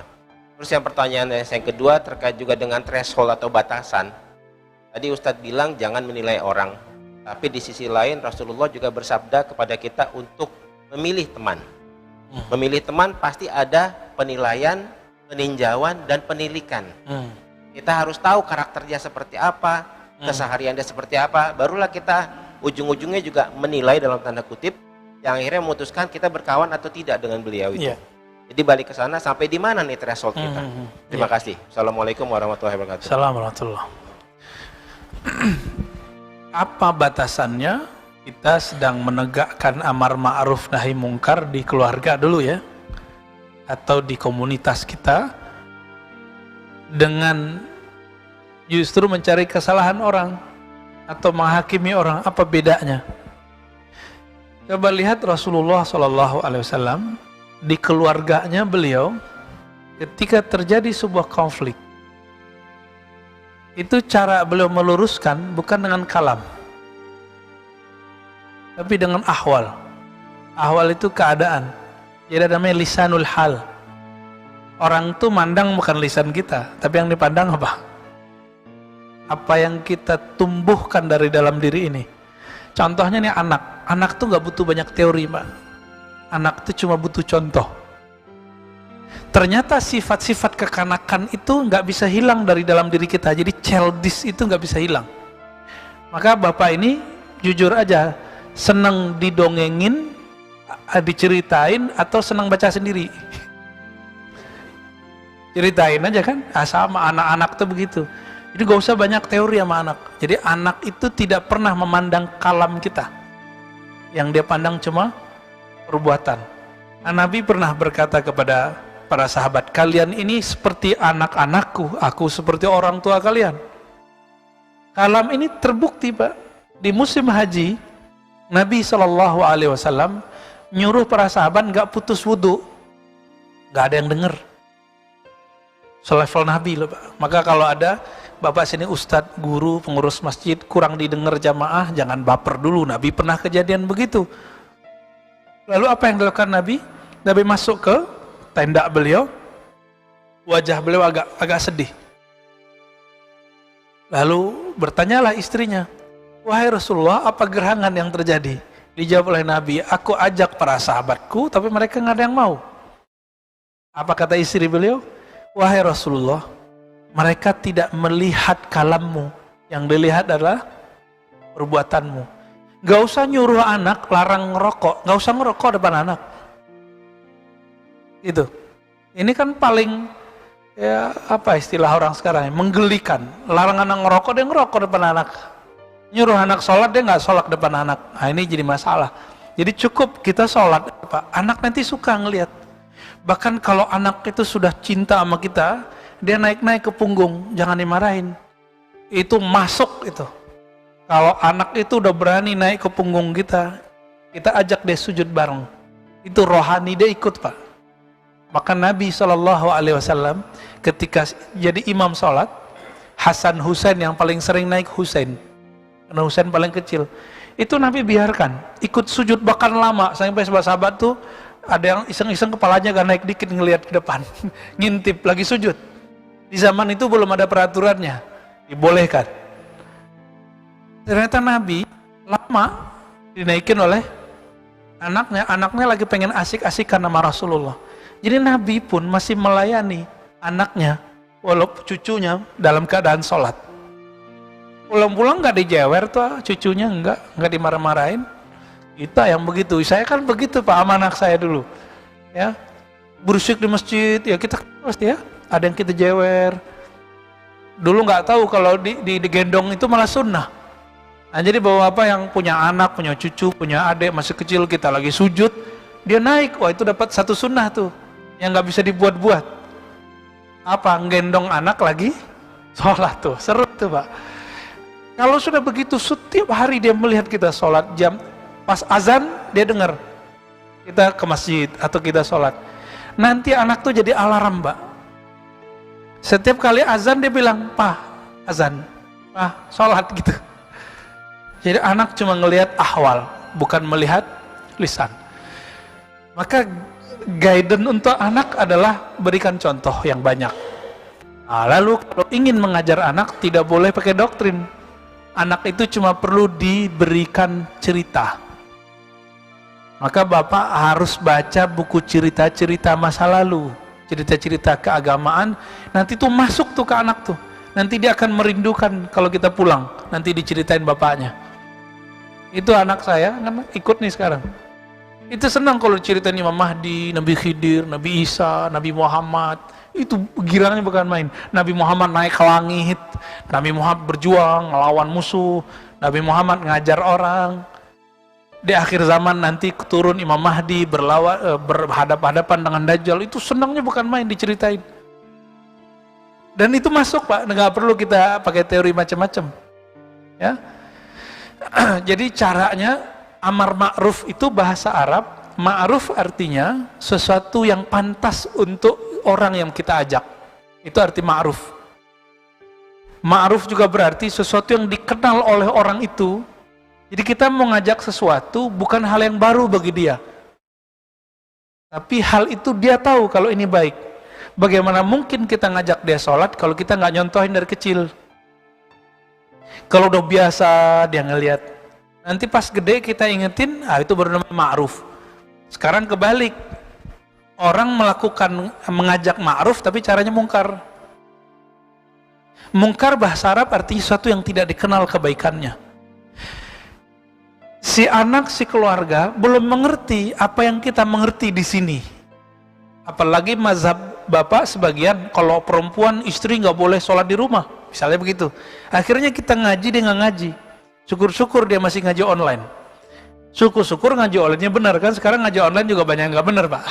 Terus yang pertanyaan saya yang kedua terkait juga dengan threshold atau batasan. Tadi Ustadz bilang jangan menilai orang, tapi di sisi lain Rasulullah juga bersabda kepada kita untuk memilih teman. Memilih teman pasti ada penilaian, peninjauan, dan penilikan. Kita harus tahu karakter dia seperti apa, keseharian dia seperti apa, barulah kita ujung-ujungnya juga menilai dalam tanda kutip, yang akhirnya memutuskan kita berkawan atau tidak dengan beliau itu. Jadi balik ke sana, sampai di mana nih threshold kita? Terima kasih. Assalamualaikum warahmatullahi wabarakatuh. Assalamualaikum warahmatullahi. Apa batasannya? kita sedang menegakkan amar ma'ruf nahi mungkar di keluarga dulu ya, atau di komunitas kita, dengan justru mencari kesalahan orang atau menghakimi orang, apa bedanya? Coba lihat Rasulullah SAW di keluarganya beliau, ketika terjadi sebuah konflik, itu cara beliau meluruskan bukan dengan kalam, tapi dengan ahwal. Ahwal itu keadaan. Jadi namanya lisanul hal. Orang tuh mandang bukan lisan kita, tapi yang dipandang apa? Apa yang kita tumbuhkan dari dalam diri ini. Contohnya nih anak. Anak tuh gak butuh banyak teori, Pak. Anak tuh cuma butuh contoh. Ternyata sifat-sifat kekanakan itu gak bisa hilang dari dalam diri kita. Jadi childish itu gak bisa hilang. Maka bapak ini jujur aja, senang didongengin, diceritain, atau senang baca sendiri? Ceritain aja kan, sama anak-anak tuh begitu. Jadi gak usah banyak teori sama anak. Jadi anak itu tidak pernah memandang kalam kita. Yang dia pandang cuma perbuatan. Nah, Nabi pernah berkata kepada para sahabat, kalian ini seperti anak-anakku, aku seperti orang tua kalian. Kalam ini terbukti, Pak. Di musim haji, Nabi SAW nyuruh para sahabat gak putus wudhu. Gak ada yang dengar. Selevel Nabi loh, Pak. Maka kalau ada bapak sini ustadz, guru, pengurus masjid kurang didengar jamaah, jangan baper dulu. Nabi pernah kejadian begitu. Lalu apa yang dilakukan Nabi? Nabi masuk ke tenda beliau, wajah beliau agak sedih. Lalu bertanyalah istrinya, wahai Rasulullah, apa gerangan yang terjadi? Dijawab oleh Nabi, aku ajak para sahabatku, tapi mereka nggak ada yang mau. Apa kata istri beliau? Wahai Rasulullah, mereka tidak melihat kalammu, yang dilihat adalah perbuatanmu. Gak usah nyuruh anak larang ngerokok, gak usah ngerokok depan anak. Itu. Ini kan paling, ya apa istilah orang sekarang, menggelikan. Larang anak ngerokok, dia ngerokok depan anak. Nyuruh anak sholat, dia gak sholat depan anak. Nah ini jadi masalah. Jadi cukup kita sholat, Pak. Anak nanti suka ngelihat. Bahkan kalau anak itu sudah cinta sama kita, dia naik-naik ke punggung, jangan dimarahin. Itu masuk itu. Kalau anak itu udah berani naik ke punggung kita ajak dia sujud bareng. Itu rohani, dia ikut, Pak. Maka Nabi SAW ketika jadi imam sholat, Hasan Husain yang paling sering naik Husain, karena Husain paling kecil, itu Nabi biarkan ikut sujud bahkan lama, sampai sahabat tuh ada yang iseng-iseng kepalanya gak naik dikit ngelihat ke depan, ngintip lagi sujud. Di zaman itu belum ada peraturannya, dibolehkan. Ternyata Nabi lama dinaikin oleh anaknya lagi pengen asik-asikan sama Rasulullah. Jadi Nabi pun masih melayani anaknya, walaupun cucunya dalam keadaan sholat. Pulang-pulang gak dijewer tuh cucunya, enggak dimarah-marahin. Kita yang begitu, saya kan begitu Pak sama anak saya dulu. Ya, berisik di masjid, ya kita pasti ya, ada yang kita jewer. Dulu nggak tahu kalau digendong itu malah sunnah. Nah, jadi bawa apa yang punya anak, punya cucu, punya adik masih kecil, kita lagi sujud, dia naik, wah itu dapat satu sunnah tuh, yang nggak bisa dibuat-buat. Apa, nggendong anak lagi sholat tuh, seru tuh Pak. Kalau sudah begitu, setiap hari dia melihat kita sholat, jam pas azan dia dengar kita ke masjid atau kita sholat. Nanti anak tuh jadi alarm, Pak. Setiap kali azan dia bilang, "Pak, azan. Pak, sholat," gitu. Jadi anak cuma ngelihat ahwal, bukan melihat lisan. Maka guidance untuk anak adalah berikan contoh yang banyak. Nah, lalu kalau ingin mengajar anak tidak boleh pakai doktrin. Anak itu cuma perlu diberikan cerita. Maka Bapak harus baca buku cerita-cerita masa lalu, cerita-cerita keagamaan, nanti tuh masuk tuh ke anak tuh. Nanti dia akan merindukan kalau kita pulang, nanti diceritain bapaknya. Itu anak saya, kan ikut nih sekarang. Itu senang kalau ceritain Imam Mahdi, Nabi Khidir, Nabi Isa, Nabi Muhammad. Itu girangannya bukan main. Nabi Muhammad naik ke langit, Nabi Muhammad berjuang melawan musuh, Nabi Muhammad ngajar orang. Di akhir zaman nanti turun Imam Mahdi berhadapan-hadapan dengan Dajjal, itu senangnya bukan main diceritain. Dan itu masuk Pak, nggak perlu kita pakai teori macam-macam. Ya, jadi caranya amar ma'ruf itu bahasa Arab. Ma'ruf artinya sesuatu yang pantas untuk orang yang kita ajak. Itu arti ma'ruf. Ma'ruf juga berarti sesuatu yang dikenal oleh orang itu. Jadi kita mau ngajak sesuatu bukan hal yang baru bagi dia, tapi hal itu dia tahu kalau ini baik. Bagaimana mungkin kita ngajak dia sholat kalau kita nggak nyontohin dari kecil? Kalau udah biasa dia ngelihat, nanti pas gede kita ingetin, itu baru namanya ma'ruf. Sekarang kebalik, orang mengajak ma'ruf tapi caranya mungkar. Mungkar bahasa Arab artinya sesuatu yang tidak dikenal kebaikannya. Si anak, si keluarga belum mengerti apa yang kita mengerti di sini. Apalagi mazhab bapak sebagian, kalau perempuan istri nggak boleh sholat di rumah, misalnya begitu. Akhirnya kita ngaji, dia nggak ngaji. Syukur-syukur dia masih ngaji online. Syukur-syukur ngaji online-nya benar kan. Sekarang ngaji online juga banyak yang nggak benar Pak.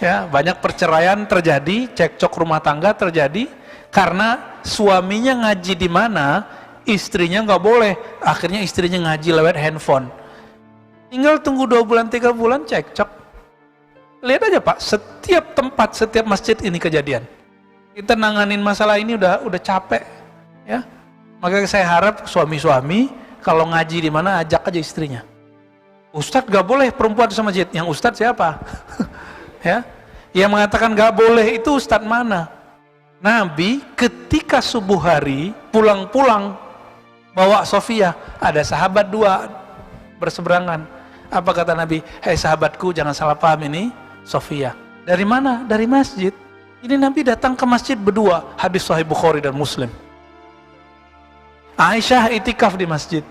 Ya, banyak perceraian terjadi, cekcok rumah tangga terjadi karena suaminya ngaji di mana, istrinya nggak boleh. Akhirnya istrinya ngaji lewat handphone. Tinggal tunggu 2 bulan 3 bulan cekcok. Lihat aja Pak, setiap tempat, setiap masjid ini kejadian. Kita nanganin masalah ini udah capek, ya. Maka saya harap suami-suami kalau ngaji di mana ajak aja istrinya. Ustadz nggak boleh perempuan sama masjid. Yang ustadz siapa? Ya, yang mengatakan nggak boleh itu ustadz mana? Nabi ketika subuh hari pulang-pulang bawa Sofia, ada sahabat 2 berseberangan. Apa kata Nabi? Hei sahabatku, jangan salah paham, ini Sofia. Dari mana? Dari masjid. Ini Nabi datang ke masjid berdua. Hadis Sahih Bukhari dan Muslim. Aisyah itikaf di masjid.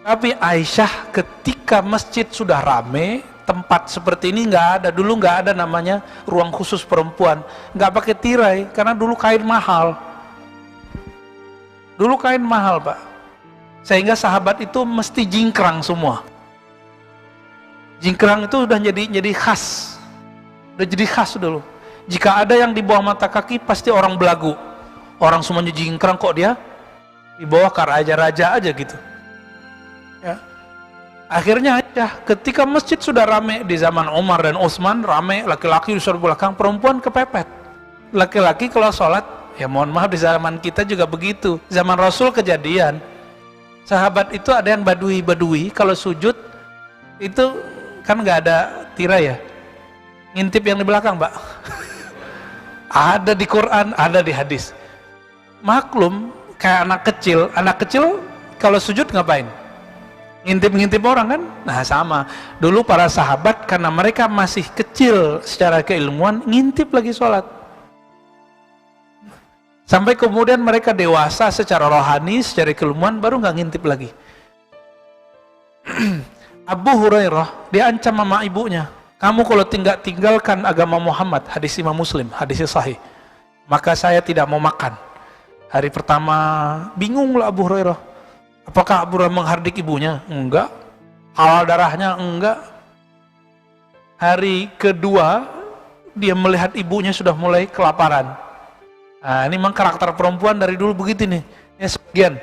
Tapi Aisyah ketika masjid sudah rame, tempat seperti ini nggak ada. Dulu nggak ada namanya ruang khusus perempuan. Nggak pakai tirai, karena dulu kain mahal. Dulu kain mahal Pak. Sehingga sahabat itu mesti jingkrang semua. Jingkrang itu udah jadi khas. Udah jadi khas dulu. Jika ada yang di bawah mata kaki pasti orang belagu. Orang semuanya jingkrang, kok dia di bawah raja-raja aja gitu. Ya. Akhirnya ketika masjid sudah rame di zaman Umar dan Utsman, rame, laki-laki di sebelah belakang, perempuan kepepet. Laki-laki kalau sholat, ya mohon maaf di zaman kita juga begitu. Zaman Rasul kejadian, sahabat itu ada yang badui kalau sujud itu kan nggak ada tirai ya, ngintip yang di belakang Pak. Ada di Quran, ada di hadis. Maklum kayak anak kecil kalau sujud ngapain? Ngintip-ngintip orang kan? Nah sama, dulu para sahabat karena mereka masih kecil secara keilmuan, ngintip lagi sholat. Sampai kemudian mereka dewasa secara rohani, secara keilmuan, baru nggak ngintip lagi. Abu Hurairah diancam sama ibunya, kamu kalau tinggalkan agama Muhammad, hadis Imam Muslim, hadisnya sahih, maka saya tidak mau makan. Hari pertama bingunglah Abu Hurairah, apakah Abu Hurairah menghardik ibunya? Enggak. Halal darahnya? Enggak. Hari kedua dia melihat ibunya sudah mulai kelaparan. Nah, ini memang karakter perempuan dari dulu begitu nih. Ya, sebagian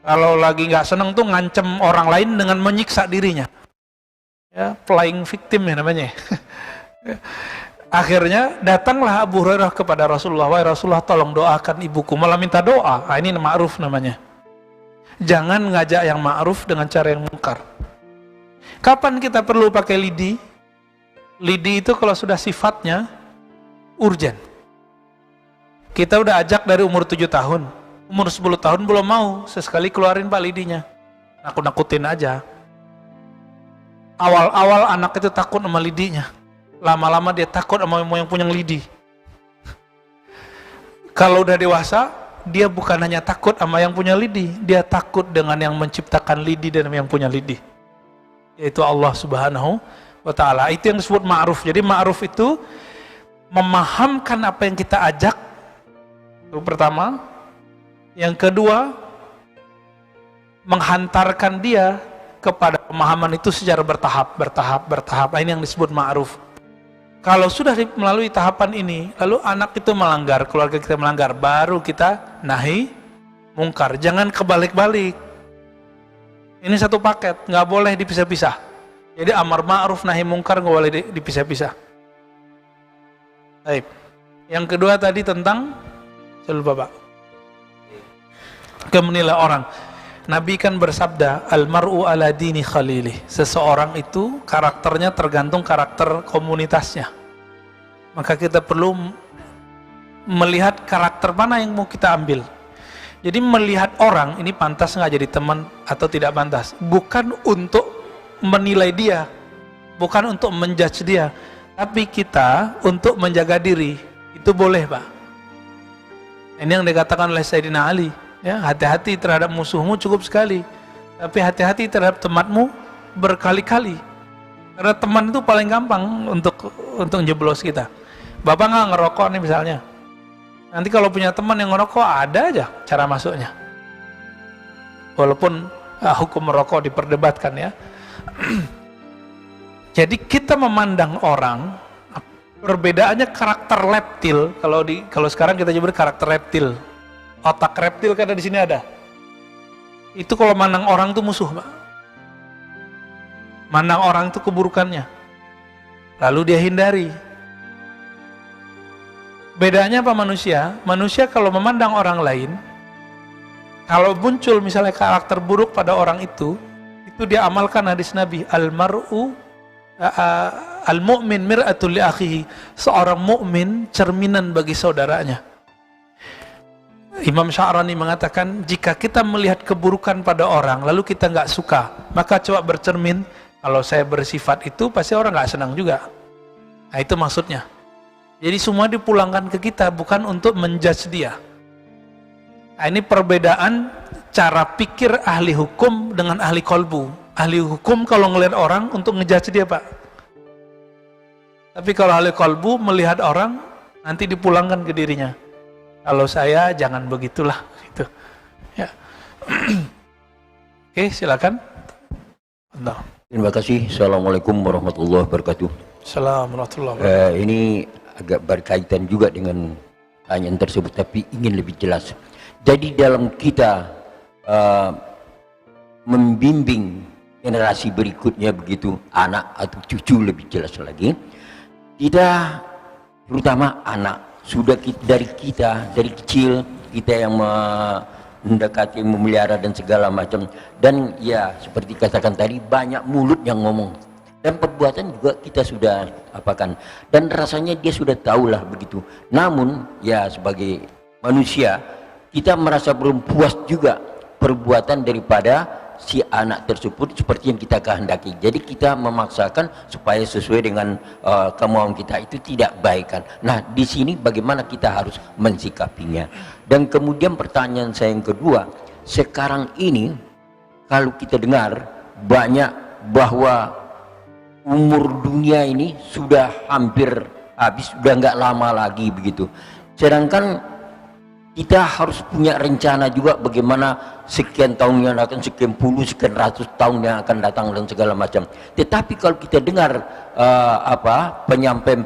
kalau lagi nggak seneng tuh ngancem orang lain dengan menyiksa dirinya. Ya, playing victim ya namanya. Akhirnya datanglah Abu Hurairah kepada Rasulullah, wahai Rasulullah tolong doakan ibuku, malah minta doa. Nah, ini ma'ruf namanya. Jangan ngajak yang ma'ruf dengan cara yang mungkar. Kapan kita perlu pakai lidi? Lidi itu kalau sudah sifatnya urgen. Kita udah ajak dari umur 7 tahun, umur 10 tahun belum mau, sesekali keluarin Pak lidinya, nakut-nakutin aja. Awal-awal anak itu takut sama lidinya, lama-lama dia takut sama yang punya lidi. Kalau udah dewasa, dia bukan hanya takut sama yang punya lidi, dia takut dengan yang menciptakan lidi dan yang punya lidi, yaitu Allah Subhanahu wa Ta'ala. Itu yang disebut ma'ruf. Jadi ma'ruf itu memahamkan apa yang kita ajak, itu pertama. Yang kedua, menghantarkan dia kepada pemahaman itu secara bertahap. Nah, ini yang disebut ma'ruf. Kalau sudah melalui tahapan ini, lalu anak itu melanggar, keluarga kita melanggar, baru kita nahi mungkar. Jangan kebalik-balik. Ini satu paket, nggak boleh dipisah-pisah. Jadi amar ma'ruf nahi mungkar nggak boleh dipisah-pisah. Baik. Yang kedua tadi tentang, saya lupa Pak, menilai orang. Nabi kan bersabda, al-mar'u ala dini khalilih. Seseorang itu karakternya tergantung karakter komunitasnya. Maka kita perlu melihat karakter mana yang mau kita ambil. Jadi melihat orang ini pantas nggak jadi teman atau tidak pantas, bukan untuk menilai dia, bukan untuk menjudge dia, tapi kita untuk menjaga diri. Itu boleh Pak. Ini yang dikatakan oleh Sayyidina Ali. Ya, hati-hati terhadap musuhmu cukup sekali, tapi hati-hati terhadap temanmu berkali-kali. Karena teman itu paling gampang untuk jeblos kita. Bapak nggak ngerokok nih misalnya, nanti kalau punya teman yang ngerokok ada aja cara masuknya. Walaupun hukum merokok diperdebatkan ya. Jadi kita memandang orang, perbedaannya karakter reptil. Kalau sekarang kita nyebut karakter reptil. Otak reptil kan ada di sini ada. Itu kalau mandang orang itu musuh, Pak. Mandang orang itu keburukannya. Lalu dia hindari. Bedanya apa manusia? Manusia kalau memandang orang lain, kalau muncul misalnya karakter buruk pada orang itu dia amalkan hadis Nabi, al-mar'u al-mu'min mir'atul li akhihi. Seorang mukmin cerminan bagi saudaranya. Imam Sya'rani mengatakan, jika kita melihat keburukan pada orang lalu kita nggak suka, maka coba bercermin, kalau saya bersifat itu pasti orang nggak senang juga. Nah itu maksudnya. Jadi semua dipulangkan ke kita, bukan untuk menjudge dia. Nah, ini perbedaan cara pikir ahli hukum dengan ahli kolbu. Ahli hukum kalau ngelihat orang untuk ngejudge dia Pak. Tapi kalau ahli kolbu melihat orang nanti dipulangkan ke dirinya. Kalau saya jangan begitulah gitu. Ya. Oke, silakan. Entah. Terima kasih. Assalamualaikum warahmatullahi wabarakatuh. Assalamualaikum warahmatullahi wabarakatuh. Ini agak berkaitan juga dengan pertanyaan tersebut, tapi ingin lebih jelas. Jadi dalam kita membimbing generasi berikutnya begitu, anak atau cucu lebih jelas lagi, kita terutama anak, sudah dari kecil kita yang mendekati, memelihara dan segala macam, dan ya seperti katakan tadi, banyak mulut yang ngomong dan perbuatan juga kita sudah apakan, dan rasanya dia sudah tahulah begitu. Namun ya sebagai manusia kita merasa belum puas juga perbuatan daripada si anak tersebut seperti yang kita kehendaki. Jadi kita memaksakan supaya sesuai dengan kemauan kita, itu tidak baik kan. Nah di sini bagaimana kita harus mensikapinya. Dan kemudian pertanyaan saya yang kedua, sekarang ini kalau kita dengar banyak bahwa umur dunia ini sudah hampir habis, sudah nggak lama lagi begitu. Sedangkan kita harus punya rencana juga bagaimana sekian tahun yang akan, sekian puluh, sekian ratus tahun yang akan datang dan segala macam. Tetapi kalau kita dengar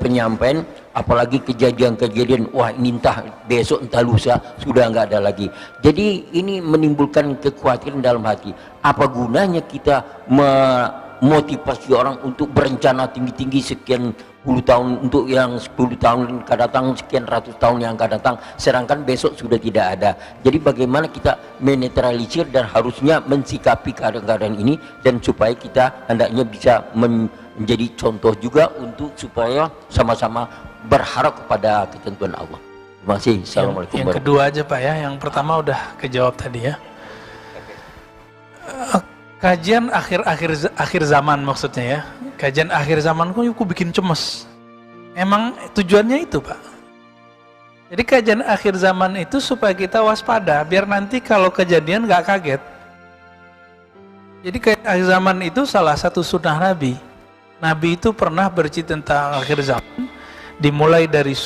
penyampaian, apalagi kejadian-kejadian, wah ini entah besok entah lusa sudah nggak ada lagi. Jadi ini menimbulkan kekhawatiran dalam hati. Apa gunanya kita memotivasi orang untuk berencana tinggi-tinggi sekian puluh tahun, untuk yang 10 tahun akan datang, sekian ratus tahun yang akan datang, sedangkan besok sudah tidak ada. Jadi bagaimana kita menetralisir dan harusnya mensikapi keadaan-keadaan ini, dan supaya kita hendaknya bisa menjadi contoh juga untuk supaya sama-sama berharap kepada ketentuan Allah. Terima kasih. Assalamualaikum. Yang kedua aja Pak ya, yang pertama udah kejawab tadi ya. Kajian akhir zaman maksudnya ya. Kajian akhir zaman kok bikin cemas. Emang tujuannya itu Pak. Jadi kajian akhir zaman itu supaya kita waspada, biar nanti kalau kejadian nggak kaget. Jadi kajian akhir zaman itu salah satu sunnah Nabi. Nabi itu pernah bercerita tentang akhir zaman, dimulai dari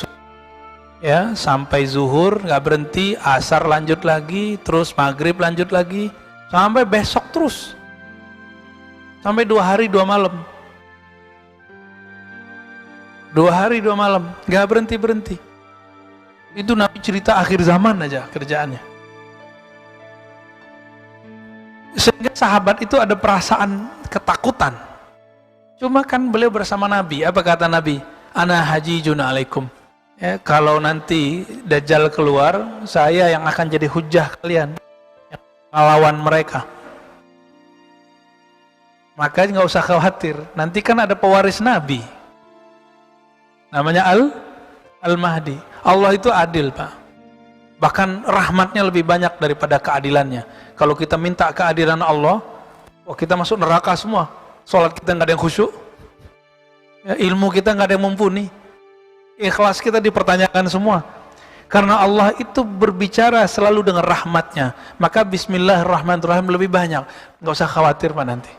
ya sampai zuhur nggak berhenti, asar lanjut lagi, terus maghrib lanjut lagi, sampai besok terus. Sampai 2 hari 2 malam. 2 hari 2 malam, gak berhenti-berhenti. Itu Nabi cerita akhir zaman aja kerjaannya. Sehingga sahabat itu ada perasaan ketakutan. Cuma kan beliau bersama Nabi, apa kata Nabi? Ana hajijun alaikum. Ya, kalau nanti Dajjal keluar, saya yang akan jadi hujah kalian, yang melawan mereka. Maka nggak usah khawatir, nanti kan ada pewaris Nabi, namanya Al-Mahdi. Allah itu adil, Pak. Bahkan rahmatnya lebih banyak daripada keadilannya. Kalau kita minta keadilan Allah, wah kita masuk neraka semua. Sholat kita nggak ada yang khusyuk, ya, ilmu kita nggak ada yang mumpuni, ikhlas kita dipertanyakan semua. Karena Allah itu berbicara selalu dengan rahmatnya. Maka Bismillahirrahmanirrahim lebih banyak. Nggak usah khawatir, Pak, nanti.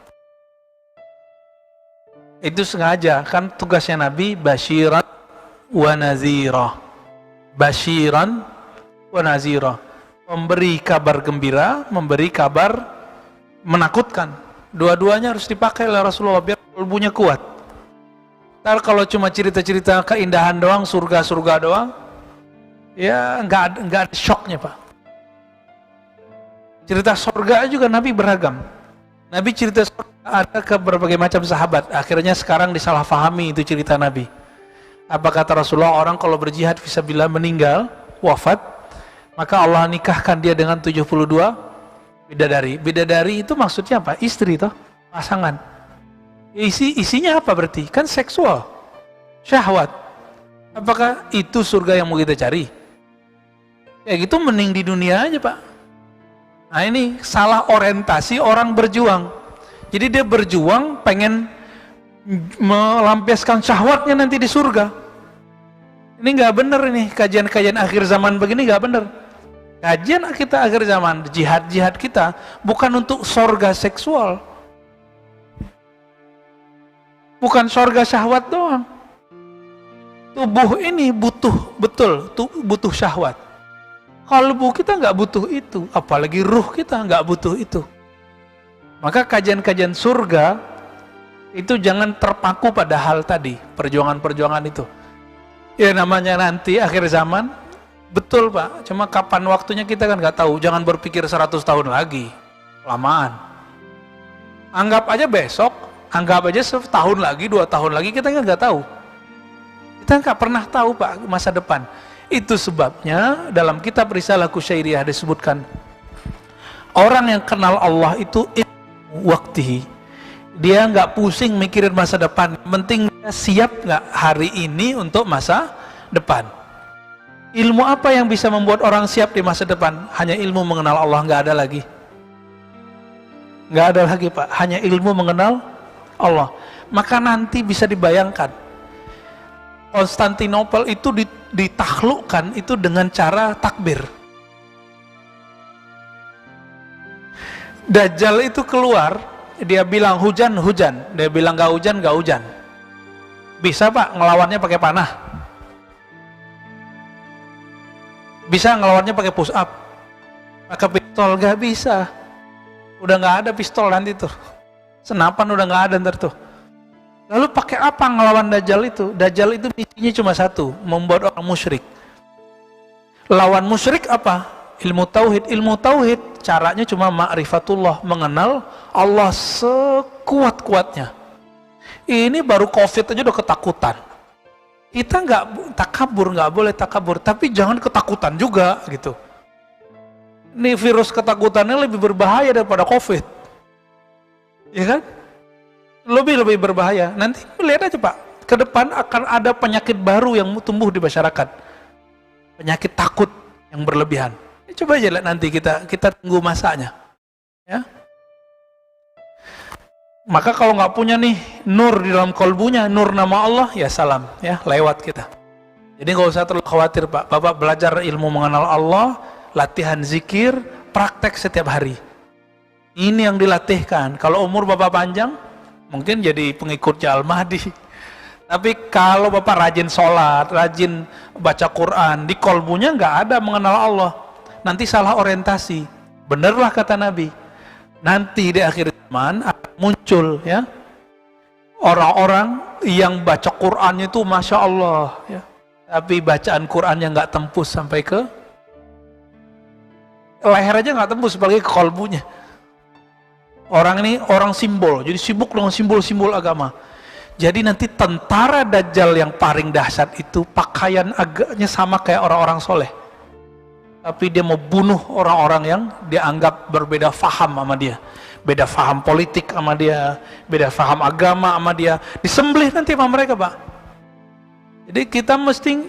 Itu sengaja, kan tugasnya Nabi basyiran wa nazira. Basyiran wa nazira. Memberi kabar gembira, memberi kabar menakutkan. Dua-duanya harus dipakai oleh Rasulullah biar kalbunya kuat. Ntar kalau cuma cerita-cerita keindahan doang, surga-surga doang, ya nggak ada shocknya, Pak. Cerita surga juga Nabi beragam. Nabi cerita surga ada ke berbagai macam sahabat. Akhirnya sekarang disalahfahami itu cerita Nabi. Apa kata Rasulullah? Orang kalau berjihad fisabilillah meninggal, wafat, maka Allah nikahkan dia dengan 72 bidadari. Bidadari itu maksudnya apa? Istri toh, pasangan. Isinya apa berarti? Kan seksual, syahwat. Apakah itu surga yang mau kita cari? Ya gitu, mending di dunia aja, Pak. Nah ini salah orientasi orang berjuang. Jadi dia berjuang pengen melampiaskan syahwatnya nanti di surga. Ini nggak bener ini, kajian-kajian akhir zaman begini nggak bener. Kajian kita akhir zaman, jihad-jihad kita bukan untuk surga seksual, bukan surga syahwat doang. Tubuh ini butuh betul, butuh syahwat. Kalbu kita nggak butuh itu, apalagi ruh kita nggak butuh itu. Maka kajian-kajian surga itu jangan terpaku pada hal tadi, perjuangan-perjuangan itu. Ya namanya nanti akhir zaman, betul Pak, cuma kapan waktunya kita kan nggak tahu. Jangan berpikir 100 tahun lagi, lamaan. Anggap aja besok, anggap aja setahun lagi, 2 tahun lagi, kita kan nggak tahu. Kita nggak pernah tahu Pak masa depan. Itu sebabnya dalam kitab Risalah Kusyairiyah disebutkan, orang yang kenal Allah itu waktihi, dia nggak pusing mikirin masa depan, penting dia siap nggak hari ini untuk masa depan. Ilmu apa yang bisa membuat orang siap di masa depan? Hanya ilmu mengenal Allah, nggak ada lagi. Nggak ada lagi Pak, hanya ilmu mengenal Allah. Maka nanti bisa dibayangkan, Konstantinopel itu ditaklukkan itu dengan cara takbir. Dajjal itu keluar, dia bilang hujan, hujan. Dia bilang gak hujan, gak hujan. Bisa Pak ngelawannya pakai panah? Bisa ngelawannya pakai push up? Pakai pistol? Gak bisa. Udah gak ada pistol nanti tuh. Senapan udah gak ada ntar tuh. Lalu pakai apa ngelawan Dajjal itu? Dajjal itu misinya cuma satu, membuat orang musyrik. Lawan musyrik apa? Ilmu tauhid. Ilmu tauhid caranya cuma ma'rifatullah, mengenal Allah sekuat-kuatnya. Ini baru COVID aja udah ketakutan. Kita nggak takabur, nggak boleh takabur, tapi jangan ketakutan juga gitu. Ini virus ketakutannya lebih berbahaya daripada COVID, ya kan? Lebih berbahaya. Nanti lihat aja Pak, ke depan akan ada penyakit baru yang tumbuh di masyarakat, penyakit takut yang berlebihan. Coba aja lihat nanti, kita tunggu masanya, ya. Maka kalau nggak punya nih nur di dalam kolbunya, nur nama Allah, ya salam, ya lewat kita. Jadi nggak usah terlalu khawatir Pak. Bapak belajar ilmu mengenal Allah, latihan zikir, praktek setiap hari. Ini yang dilatihkan. Kalau umur Bapak panjang, mungkin jadi pengikutnya Al-Mahdi. Tapi kalau Bapak rajin sholat, rajin baca Quran, di kolbunya nggak ada mengenal Allah, nanti salah orientasi. Benerlah kata Nabi, nanti di akhir zaman akan muncul ya. Orang-orang yang baca Qur'annya itu Masya Allah ya. Tapi bacaan Qur'annya nggak tembus sampai ke leher aja, nggak tembus sebagai ke kolbunya. Orang ini orang simbol, jadi sibuk dengan simbol-simbol agama. Jadi nanti tentara Dajjal yang paling dahsyat itu pakaian agaknya sama kayak orang-orang soleh. Tapi dia mau bunuh orang-orang yang dianggap berbeda faham sama dia. Beda faham politik sama dia, beda faham agama sama dia. Disembelih nanti sama mereka, Pak. Jadi kita mesti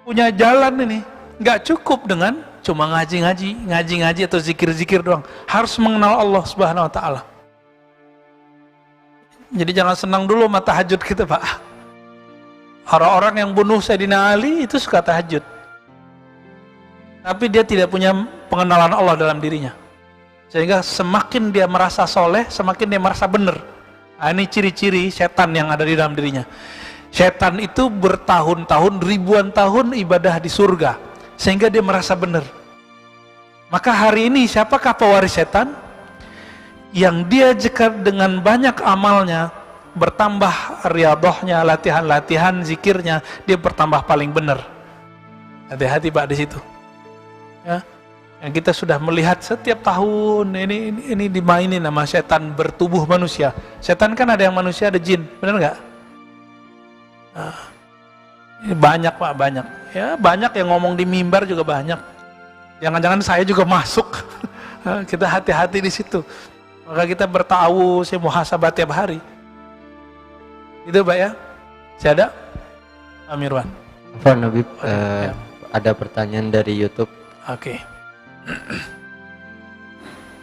punya jalan ini. Nggak cukup dengan cuma ngaji-ngaji atau zikir-zikir doang. Harus mengenal Allah Subhanahu wa Ta'ala. Jadi jangan senang dulu sama tahajud kita, Pak. Orang-orang yang bunuh Sayyidina Ali itu suka tahajud, tapi dia tidak punya pengenalan Allah dalam dirinya. Sehingga semakin dia merasa soleh, semakin dia merasa benar. Nah, ini ciri-ciri setan yang ada di dalam dirinya. Setan itu bertahun-tahun, ribuan tahun ibadah di surga, sehingga dia merasa benar. Maka hari ini siapakah pewaris setan? Yang dia jika dengan banyak amalnya, bertambah riyadhahnya, latihan-latihan zikirnya, dia bertambah paling benar. Hati-hati Pak di situ. Ya. Yang kita sudah melihat setiap tahun ini dimainin sama setan bertubuh manusia. Setan kan ada yang manusia, ada jin, benar nggak? Nah, ini banyak Pak, banyak. Ya banyak yang ngomong di mimbar juga banyak. Jangan-jangan saya juga masuk. Kita hati-hati di situ. Maka kita bertawus, muhasabah tiap hari. Itu Pak ya. Saya ada Amirwan. Afwan Habib, ada pertanyaan dari YouTube. Oke.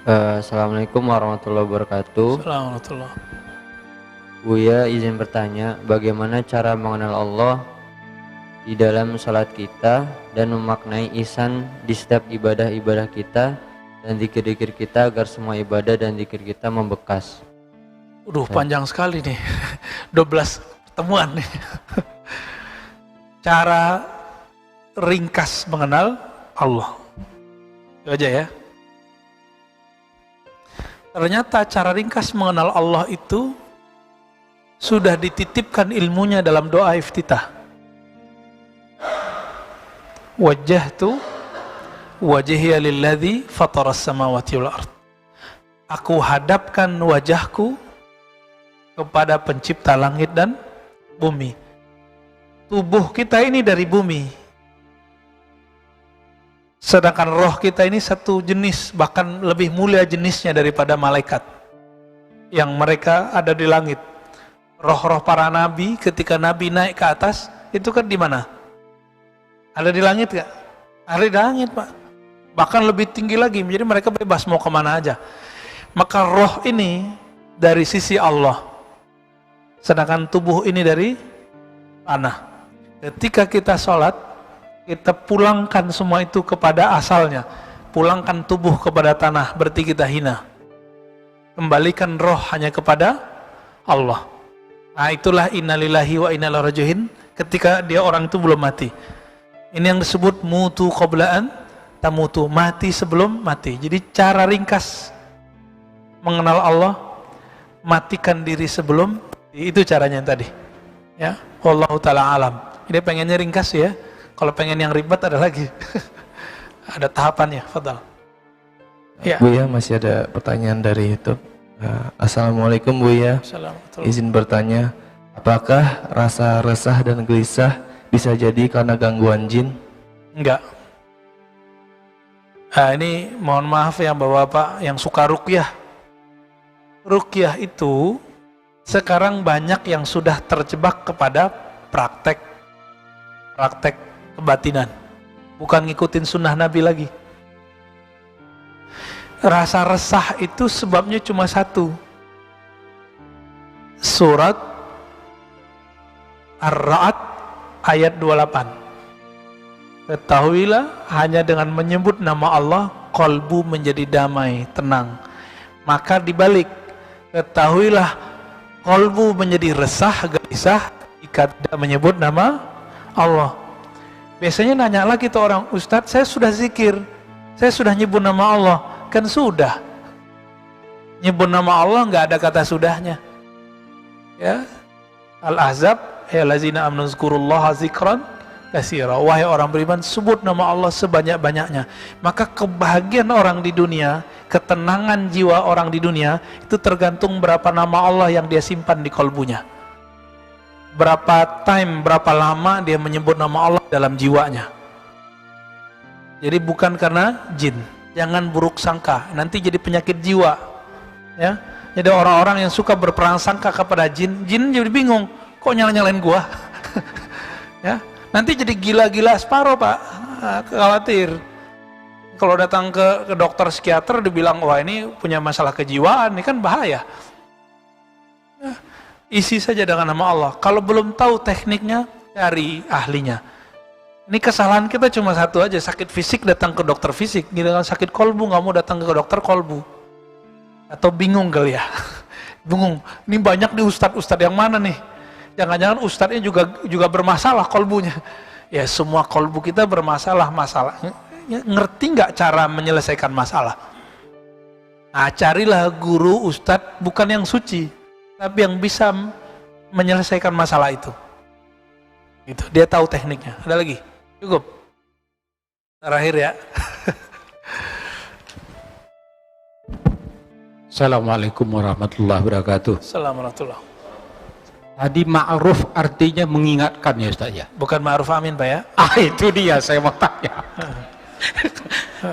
Assalamualaikum warahmatullahi wabarakatuh. Assalamualaikum. Buya izin bertanya, bagaimana cara mengenal Allah di dalam salat kita dan memaknai ihsan di setiap ibadah-ibadah kita dan zikir-zikir kita agar semua ibadah dan zikir kita membekas? Panjang sekali nih. 12 pertemuan nih. Cara ringkas mengenal Allah. Itu aja ya. Ternyata cara ringkas mengenal Allah itu sudah dititipkan ilmunya dalam doa iftitah. Wajjahtu wajhiya lilladzi fataras samawati wal ard. Aku hadapkan wajahku kepada pencipta langit dan bumi. Tubuh kita ini dari bumi. Sedangkan roh kita ini satu jenis, bahkan lebih mulia jenisnya daripada malaikat yang mereka ada di langit. Roh-roh para nabi ketika nabi naik ke atas itu kan di mana? Ada di langit gak? Ada di langit Pak. Bahkan lebih tinggi lagi, jadi mereka bebas mau kemana aja. Maka roh ini dari sisi Allah, sedangkan tubuh ini dari tanah. Ketika kita sholat, kita pulangkan semua itu kepada asalnya. Pulangkan tubuh kepada tanah, berarti kita hina. Kembalikan roh hanya kepada Allah. Nah itulah innalillahi wa inna ilaihi raji'un ketika dia orang itu belum mati. Ini yang disebut mutu qobla'an tamutu, mati sebelum mati. Jadi cara ringkas mengenal Allah, matikan diri sebelum, itu caranya yang tadi. Ya, wallahu ta'ala alam. Ini pengennya ringkas ya. Kalau pengen yang ribet ada lagi. Ada tahapannya, fadal. Ya. Buya, masih ada pertanyaan dari YouTube. Assalamualaikum Buya. Assalamualaikum. Izin bertanya, apakah rasa resah dan gelisah bisa jadi karena gangguan jin? Enggak. Ini mohon maaf ya Bapak-bapak yang suka ruqyah. Ruqyah itu sekarang banyak yang sudah terjebak kepada praktek kebatinan, bukan ngikutin sunnah Nabi lagi. Rasa resah itu sebabnya cuma satu. Surat Ar-Ra'd ayat 28. Ketahuilah hanya dengan menyebut nama Allah qalbu menjadi damai, tenang. Maka dibalik, ketahuilah qalbu menjadi resah, gelisah jika tidak menyebut nama Allah. Biasanya nanya lagi tuh orang, Ustadz saya sudah zikir, saya sudah nyebut nama Allah. Kan sudah. Nyebut nama Allah nggak ada kata sudahnya. Ya, Al-Ahzab, ya lazina amanu zkurullaha zikran katsira. Wahai orang beriman, sebut nama Allah sebanyak-banyaknya. Maka kebahagiaan orang di dunia, ketenangan jiwa orang di dunia itu tergantung berapa nama Allah yang dia simpan di kalbunya. Berapa time, berapa lama dia menyebut nama Allah dalam jiwanya. Jadi bukan karena jin. Jangan buruk sangka, nanti jadi penyakit jiwa. Ya, jadi orang-orang yang suka berprasangka kepada jin, jin jadi bingung, kok nyalain gua? Ya, nanti jadi gila-gila separuh pak, khawatir. Kalau datang ke dokter psikiater, dibilang wah ini punya masalah kejiwaan, ini kan bahaya. Ya, isi saja dengan nama Allah. Kalau belum tahu tekniknya, cari ahlinya. Ini kesalahan kita cuma satu aja, sakit fisik datang ke dokter fisik, gitu kan, sakit kolbu nggak mau datang ke dokter kolbu. Atau bingung kali ya, bingung, ini banyak di ustadz-ustadz yang mana nih, jangan-jangan ustadznya juga bermasalah kolbunya. Ya semua kolbu kita bermasalah, ya, ngerti nggak cara menyelesaikan masalah? Nah carilah guru ustadz bukan yang suci, tapi yang bisa menyelesaikan masalah itu. Gitu. Dia tahu tekniknya. Ada lagi? Cukup? Terakhir ya. Assalamualaikum warahmatullahi wabarakatuh. Assalamualaikum. Tadi ma'ruf artinya mengingatkan ya Ustaz ya? Bukan ma'ruf amin Pak ya? Itu dia saya mau tanya.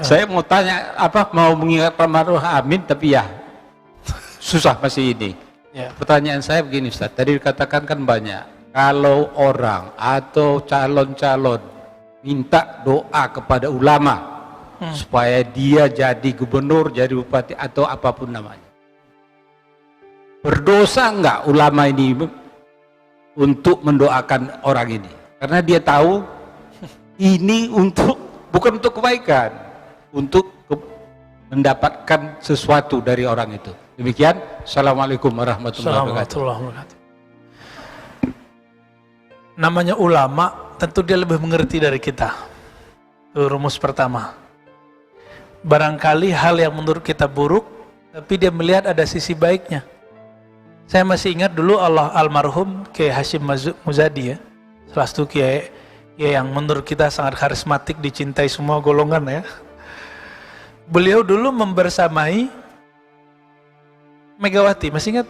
Saya mau tanya apa, mau mengingatkan ma'ruf amin tapi ya susah masih ini. Ya. Pertanyaan saya begini Ustaz, tadi dikatakan kan banyak, kalau orang atau calon-calon minta doa kepada ulama supaya dia jadi gubernur, jadi bupati atau apapun namanya, berdosa enggak ulama ini untuk mendoakan orang ini? Karena dia tahu ini bukan untuk kebaikan, untuk mendapatkan sesuatu dari orang itu. Demikian. Assalamualaikum warahmatullahi wabarakatuh. Namanya ulama, tentu dia lebih mengerti dari kita. Itu rumus pertama. Barangkali hal yang menurut kita buruk, tapi dia melihat ada sisi baiknya. Saya masih ingat dulu almarhum Kiai Hashim Muzadi ya, salah satu kiai yang menurut kita sangat karismatik, dicintai semua golongan ya. Beliau dulu membersamai Megawati, masih ingat?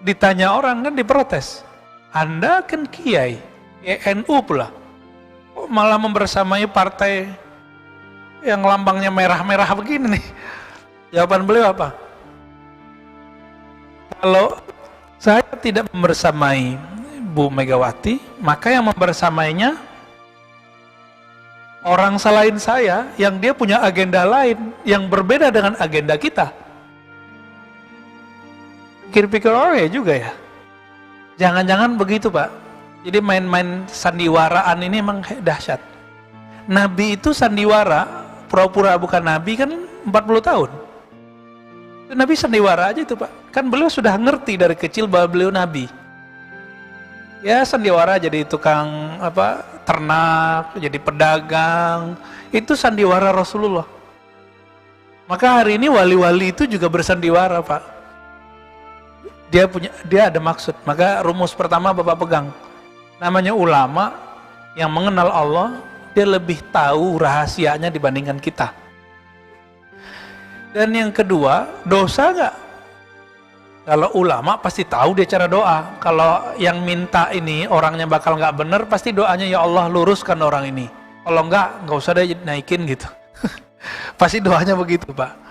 Ditanya orang kan diprotes, Anda kan kiai, NU pula, kok malah membersamai partai yang lambangnya merah-merah begini nih? Jawaban beliau apa? Kalau saya tidak membersamai Bu Megawati, maka yang membersamainya orang selain saya yang dia punya agenda lain yang berbeda dengan agenda kita. Pikir-pikir ya juga ya. Jangan-jangan begitu Pak. Jadi main-main sandiwaraan ini memang dahsyat. Nabi itu sandiwara, pura-pura bukan Nabi kan 40 tahun. Itu Nabi sandiwara aja itu Pak. Kan beliau sudah ngerti dari kecil bahwa beliau Nabi. Ya sandiwara jadi tukang ternak, jadi pedagang. Itu sandiwara Rasulullah. Maka hari ini wali-wali itu juga bersandiwara Pak. Dia ada maksud. Maka rumus pertama Bapak pegang. Namanya ulama yang mengenal Allah, dia lebih tahu rahasianya dibandingkan kita. Dan yang kedua, dosa nggak? Kalau ulama pasti tahu dia cara doa. Kalau yang minta ini orangnya bakal nggak bener, pasti doanya ya Allah luruskan orang ini. Kalau nggak usah deh naikin gitu. Pasti doanya begitu Pak.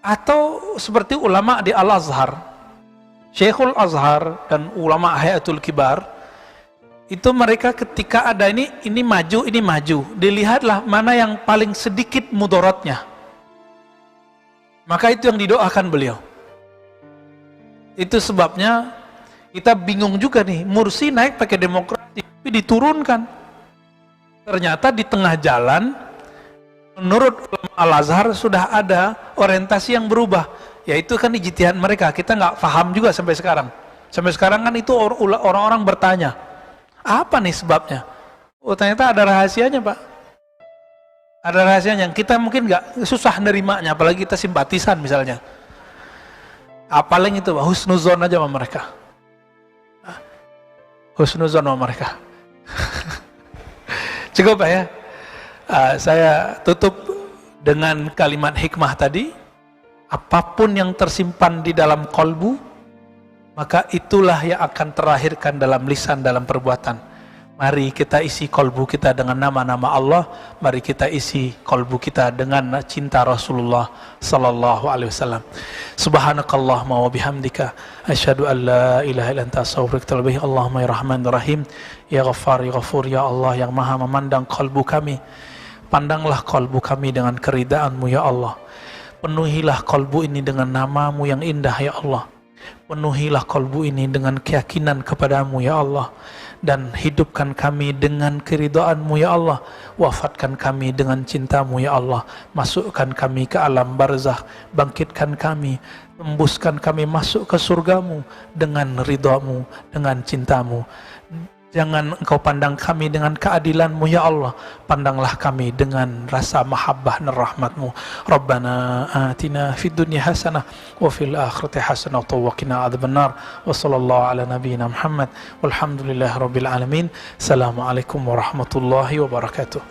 Atau seperti ulama di Al-Azhar, Syekhul Azhar dan ulama Hayatul Kibar, itu mereka ketika ada ini maju, dilihatlah mana yang paling sedikit mudaratnya. Maka itu yang didoakan beliau. Itu sebabnya kita bingung juga nih, Mursi naik pakai demokrasi, tapi diturunkan. Ternyata di tengah jalan, menurut ulama Al-Azhar sudah ada orientasi yang berubah, yaitu kan ijtihad mereka, kita nggak paham juga sampai sekarang. Sampai sekarang kan itu orang-orang bertanya, apa nih sebabnya? Oh ternyata ada rahasianya Pak. Ada rahasianya yang kita mungkin nggak susah nerimanya, apalagi kita simpatisan misalnya. Paling itu husnuzon aja sama mereka. Husnuzon sama mereka. Cukup Pak ya. Saya tutup dengan kalimat hikmah tadi. Apapun yang tersimpan di dalam kolbu, maka itulah yang akan terlahirkan dalam lisan, dalam perbuatan. Mari kita isi kolbu kita dengan nama-nama Allah. Mari kita isi kolbu kita dengan cinta Rasulullah sallallahu alaihi wasallam. Subhanakallahumma wa bihamdika asyhadu an la ilaha illa anta astaghfiruka wa atubu ilaik. Allahumma ya Rahmanur Rahim, ya Ghaffar ya Ghafur, ya Allah yang Maha memandang kolbu kami. Pandanglah kolbu kami dengan keridaan-Mu ya Allah. Penuhilah kolbu ini dengan nama-Mu yang indah ya Allah. Penuhilah kolbu ini dengan keyakinan kepadamu ya Allah, dan hidupkan kami dengan keridhaan-Mu ya Allah. Wafatkan kami dengan cinta-Mu ya Allah. Masukkan kami ke alam barzakh, bangkitkan kami, tembuskan kami masuk ke surga-Mu dengan ridha-Mu, dengan cinta-Mu. Jangan Engkau pandang kami dengan keadilan-Mu ya Allah, pandanglah kami dengan rasa mahabbah dan rahmat-Mu. Rabbana atina fid dunya hasanah wa fil akhirati hasanah wa qina adzabannar. Wa sallallahu ala nabiyyina Muhammad walhamdulillahi rabbil alamin. Assalamualaikum warahmatullahi wabarakatuh.